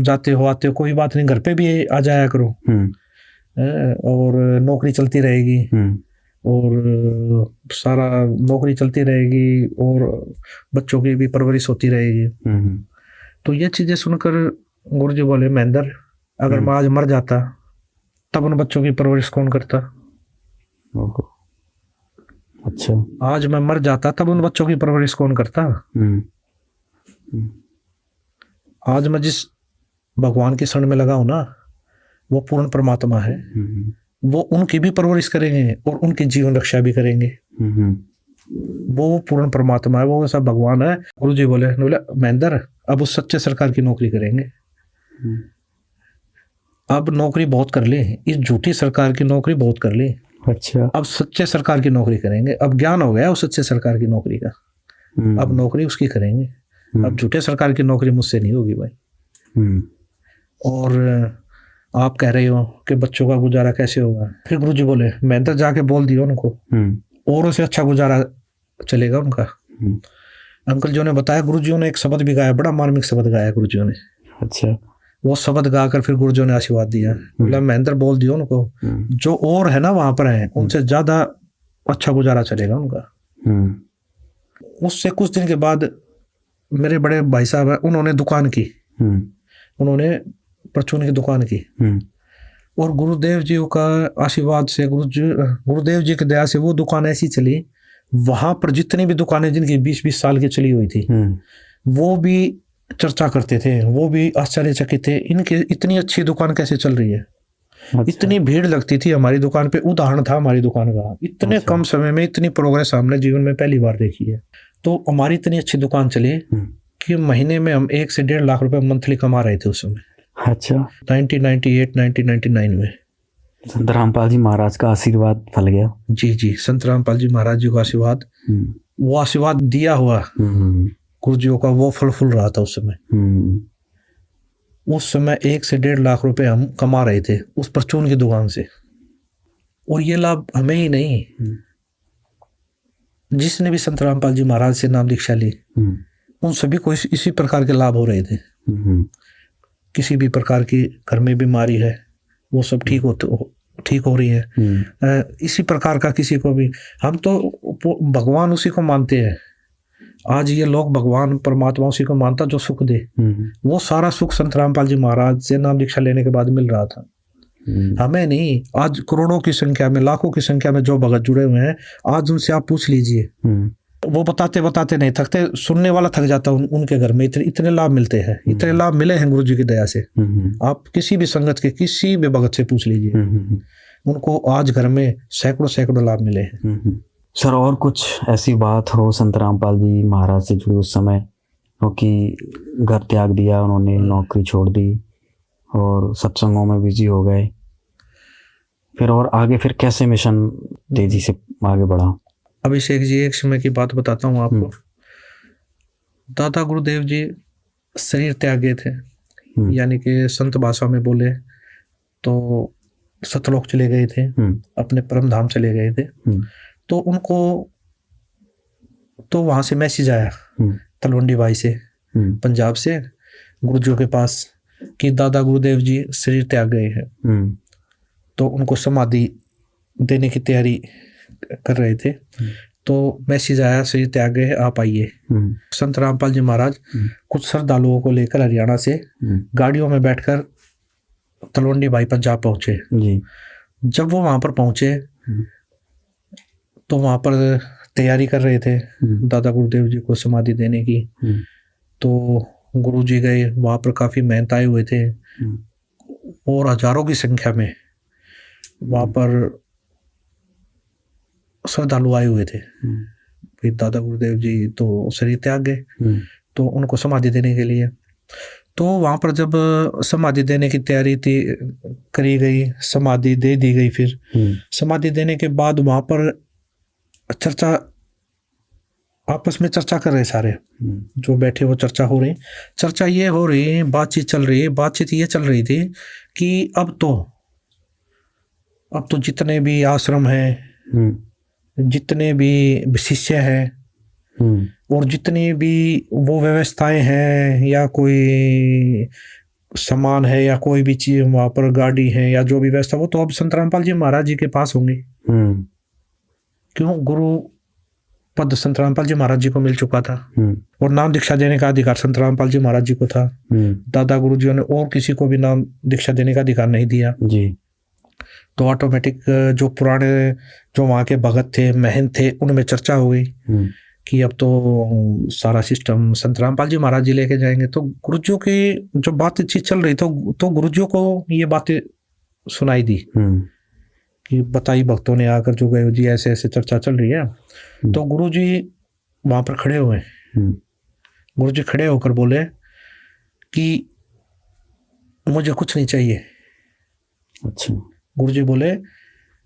जाते हो आते हो, कोई बात नहीं, घर पे भी आ जाया करो, और नौकरी चलती रहेगी, और सारा नौकरी चलती रहेगी और बच्चों की भी परवरिश होती रहेगी। तो ये चीजें सुनकर गुरुजी बोले महेंद्र, अगर मैं आज मर जाता तब उन बच्चों की परवरिश कौन करता? अच्छा। आज मैं मर जाता तब उन बच्चों की परवरिश कौन करता? आज मैं जिस भगवान के शरण में लगा हूं ना, वो पूर्ण परमात्मा है, वो उनकी भी परवरिश करेंगे और उनकी जीवन रक्षा भी करेंगे। वो पूर्ण परमात्मा है, वो ऐसा भगवान है। गुरुजी बोले महेंद्र अब उस सच्चे सरकार की नौकरी करेंगे। अब नौकरी बहुत कर ली, इस झूठी सरकार की नौकरी बहुत कर ली। अच्छा। अब सच्चे सरकार की नौकरी करेंगे। अब ज्ञान हो गया उस सच्चे सरकार की नौकरी का, अब नौकरी उसकी करेंगे। अब झूठे सरकार की नौकरी मुझसे नहीं होगी भाई। और आप कह रहे हो कि बच्चों का गुजारा कैसे होगा। फिर गुरुजी बोले महेंद्र जाके बोल दियो उनको, और उसे अच्छा गुजारा चलेगा उनका। अंकल जी ने बताया, गुरुजियों ने एक शब्द भी गाया, बड़ा मार्मिक शब्द गाया गुरुजियों ने। अच्छा। वो शब्द गाकर फिर गुरुजियों ने आशीर्वाद दिया, मतलब महेंद्र बोल दिया उनको, जो और है ना वहां पर है उनसे ज्यादा अच्छा गुजारा चलेगा उनका। उससे कुछ दिन के बाद मेरे बड़े भाई साहब है, उन्होंने दुकान की, उन्होंने परचून की दुकान की, और गुरुदेव जी का आशीर्वाद से, गुरुदेव जी की दया से वो दुकान ऐसी चली, वहां पर जितनी भी दुकानें जिनकी 20-20 साल की चली हुई थी, वो भी चर्चा करते थे, वो भी आश्चर्यचकित थे, इनके इतनी अच्छी दुकान कैसे चल रही है। अच्छा। इतनी भीड़ लगती थी हमारी दुकान पे, उदाहरण था हमारी दुकान का, इतने कम समय में इतनी प्रोग्रेस हमने जीवन में पहली बार देखी है। तो हमारी इतनी अच्छी दुकान चली कि महीने में हम 1 से 1.5 लाख रुपए मंथली कमा रहे थे उस समय। अच्छा। 1998 1999 में संत रामपाल जी महाराज का आशीर्वाद फल गया। जी, संत रामपाल जी महाराज जी का आशीर्वाद, वो आशीर्वाद दिया हुआ गुरुजियों का, वो फल फूल रहा था उस समय। उस समय 1 से 1.5 लाख रुपए हम कमा रहे थे उस परचून की दुकान से। और ये लाभ हमें ही नहीं, जिसने भी संत रामपाल जी महाराज से नाम दीक्षा ली, उन सभी को इसी प्रकार के लाभ हो रहे थे। किसी भी प्रकार की घर में बीमारी है, वो सब ठीक हो रही है। इसी प्रकार का किसी को भी, हम तो भगवान उसी को मानते हैं। आज ये लोग भगवान परमात्मा उसी को मानता जो सुख दे, वो सारा सुख संत रामपाल जी महाराज से नाम दीक्षा लेने के बाद मिल रहा था, हमें नहीं। आज करोड़ों की संख्या में, लाखों की संख्या में जो भगत जुड़े हुए हैं, आज उनसे आप पूछ लीजिए, वो बताते नहीं थकते, सुनने वाला थक जाता। उनके घर में इतने लाभ मिलते हैं, इतने लाभ मिले हैं गुरु जी की दया से। आप किसी भी संगत के किसी भी भगत से पूछ लीजिए, उनको आज घर में सैकड़ों लाभ मिले हैं। सर, और कुछ ऐसी बात हो संत रामपाल जी महाराज से जुड़ी उस समय, क्योंकि घर त्याग दिया उन्होंने, नौकरी छोड़ दी और सत्संगों में बिजी हो गए, फिर और आगे फिर कैसे मिशन तेजी से आगे बढ़ा? अभिषेक जी, एक समय की बात बताता हूँ आपको। दादा गुरुदेव जी शरीर त्याग गए थे, यानी कि संत भाषा में बोले तो सतलोक चले गए थे, अपने परम धाम चले गए थे। तो उनको तो वहां से मैसेज आया तलवंडी भाई से, पंजाब से, गुरुजियों के पास, कि दादा गुरुदेव जी शरीर त्याग गए हैं। तो उनको समाधि देने की तैयारी कर रहे थे। तो मैसेज आया, शरीर त्याग गए, आप आइए। संत रामपाल जी महाराज कुछ श्रद्धालुओं को लेकर हरियाणा से गाड़ियों में बैठकर तलवंडी भाई पंजाब पहुंचे। जब वो वहां पर पहुंचे तो वहां पर तैयारी कर रहे थे दादा गुरुदेव जी को समाधि देने की। तो गुरु जी गए, वहां पर काफी मेहनत आए हुए थे और हजारों की संख्या में वहां पर श्रद्धालु आए हुए थे। फिर दादा गुरुदेव जी तो शरीर त्याग गए, तो उनको समाधि देने के लिए। तो वहां पर जब समाधि देने की तैयारी थी करी गई, समाधि दे दी गई। फिर समाधि देने के बाद वहां पर चर्चा, आपस में चर्चा कर रहे सारे जो बैठे, वो चर्चा हो रही। चर्चा ये हो रही, बातचीत चल रही है। बातचीत ये चल रही थी कि अब तो जितने भी आश्रम हैं, जितने भी शिष्य हैं, और जितनी भी वो व्यवस्थाएं हैं, या कोई सामान है, या कोई भी चीज वहां पर, गाड़ी है या जो भी व्यवस्था, वो तो अब संत रामपाल जी महाराज जी के पास होंगे। क्यों? गुरु पद संत रामपाल जी महाराज जी को मिल चुका था, और नाम दीक्षा देने का अधिकार संत रामपाल जी महाराज जी को था। दादा गुरु जी ने और किसी को भी नाम दीक्षा देने का अधिकार नहीं दिया जी। तो ऑटोमेटिक जो पुराने, जो वहाँ के भगत थे, महंत थे, उनमें चर्चा हो गई कि अब तो सारा सिस्टम संत रामपाल जी महाराज जी लेके जाएंगे। तो गुरुजियों की जो बातचीत चल रही, तो गुरुजियों को ये बातें सुनाई दी कि बताई भक्तों ने आकर, जो गए जी ऐसे ऐसे चर्चा चल रही है। तो गुरु जी वहां पर खड़े हुए, गुरु जी खड़े होकर बोले कि मुझे कुछ नहीं चाहिए। अच्छा। गुरु जी बोले,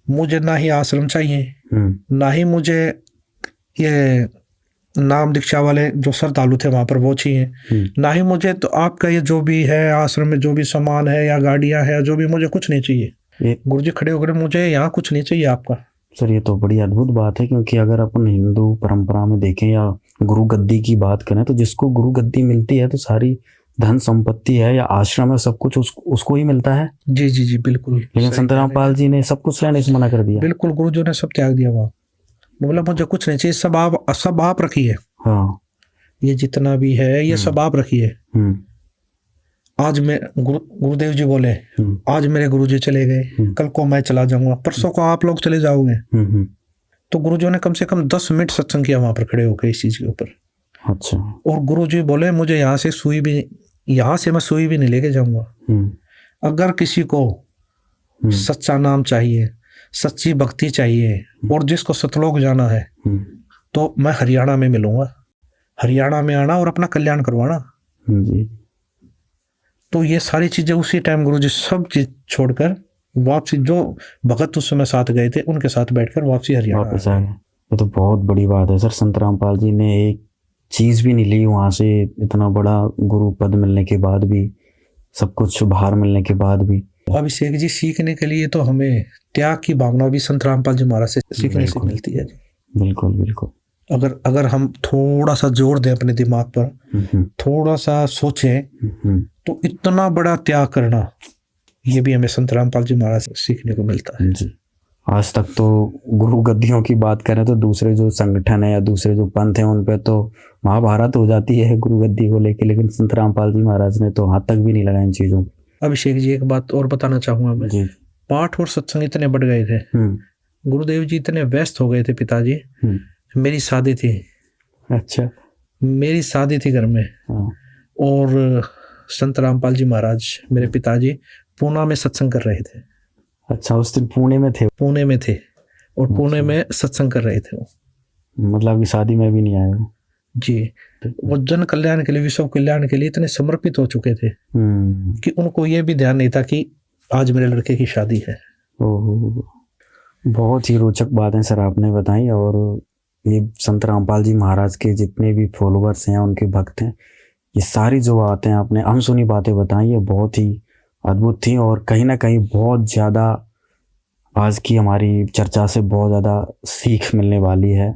मुझे ना ही आश्रम चाहिए, ना ही मुझे ये नाम दीक्षा वाले जो श्रद्धालु थे वहां पर वो चाहिए, ना ही मुझे तो आपका ये जो भी है आश्रम में जो भी सामान है या गाड़ियां है, जो भी, मुझे कुछ नहीं चाहिए। गुरु जी खड़े होकर, मुझे यहाँ कुछ नहीं चाहिए आपका। सर, ये तो बड़ी अद्भुत बात है, क्योंकि अगर अपन हिंदू परंपरा में देखें या गुरु गद्दी की बात करें तो जिसको गुरु गद्दी मिलती है तो सारी धन संपत्ति है या आश्रम है सब कुछ उसको ही मिलता है। जी जी जी बिल्कुल। लेकिन संत रामपाल जी ने सब कुछ लेने से मना कर दिया। बिल्कुल, गुरु जी ने सब त्याग दिया वहाँ। बोला मुझे कुछ नहीं चाहिए, सब आप रखिए। हाँ, ये जितना भी है ये सब आप रखिए। आज मैं गुरुदेव जी बोले आज मेरे गुरुजी चले गए, कल को मैं चला जाऊंगा, परसों को आप लोग चले जाओगे। तो गुरुजी ने कम से कम 10 मिनट सत्संग किया वहां पर खड़े होकर इस चीज के ऊपर। अच्छा। और गुरुजी बोले मुझे यहाँ से मैं सुई भी नहीं लेके जाऊंगा। अगर किसी को सच्चा नाम चाहिए, सच्ची भक्ति चाहिए और जिसको सतलोक जाना है तो मैं हरियाणा में मिलूंगा। हरियाणा में आना और अपना कल्याण करवाना जी। तो ये सारी चीजें उसी टाइम गुरुजी सब चीज छोड़कर वापसी, जो भगत उस समय साथ गए थे उनके साथ बैठकर वापसी हरियाणा वापस आ गए। ये तो बहुत बड़ी बात है सर। संत रामपाल जी ने एक चीज भी नहीं ली वहां से, इतना बड़ा गुरु पद मिलने के बाद भी, सब कुछ भार मिलने के बाद भी। अभिषेक जी, सीखने के लिए तो हमें त्याग की भावना भी संत रामपाल जी महाराज से सीखने से मिलती है। बिल्कुल बिल्कुल। अगर हम थोड़ा सा जोर दें अपने दिमाग पर, थोड़ा सा सोचें तो इतना बड़ा त्याग करना ये भी हमें संत रामपाल जी महाराज से सीखने को मिलता है जी। आज तक तो गुरु गद्दियों की बात करें तो दूसरे जो संगठन है या दूसरे जो पंथ हैं उन पे तो महाभारत हो जाती है गुरु गद्दी को लेके, लेकिन संत रामपाल जी महाराज ने तो हाथ तक भी नहीं लगाया इन चीजों। अभिषेक जी, एक बात और बताना चाहूंगा मैं जी। पाठ और सत्संग इतने बढ़ गए थे, गुरुदेव जी इतने व्यस्त हो गए थे। पिताजी, मेरी शादी थी। अच्छा। मेरी शादी थी घर में। और संत रामपाल जी महाराज मेरे पिताजी पूना में सत्संग कर रहे थे। अच्छा, उस दिन पुणे में थे? पुणे में थे और पुणे में सत्संग कर रहे थे वो। मतलब शादी में भी नहीं आए वो? जी। वो जन कल्याण के लिए, विश्व कल्याण के लिए इतने समर्पित हो चुके थे कि उनको ये भी ध्यान नहीं था कि आज मेरे लड़के की शादी है। बहुत ही रोचक बातें सर आपने बताई। और ये संत रामपाल जी महाराज के जितने भी फॉलोअर्स हैं, उनके भक्त हैं, ये सारी जो बातें आपने अनसुनी बातें बताई ये बहुत ही अद्भुत थी और कहीं ना कहीं बहुत ज़्यादा आज की हमारी चर्चा से बहुत ज़्यादा सीख मिलने वाली है।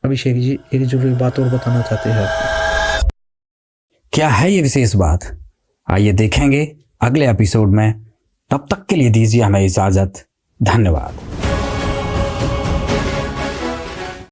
अभिषेक जी, एक जरूरी बात और बताना चाहते हैं। क्या है ये विशेष बात? आइए देखेंगे अगले एपिसोड में। तब तक के लिए दीजिए हमें इजाज़त। धन्यवाद।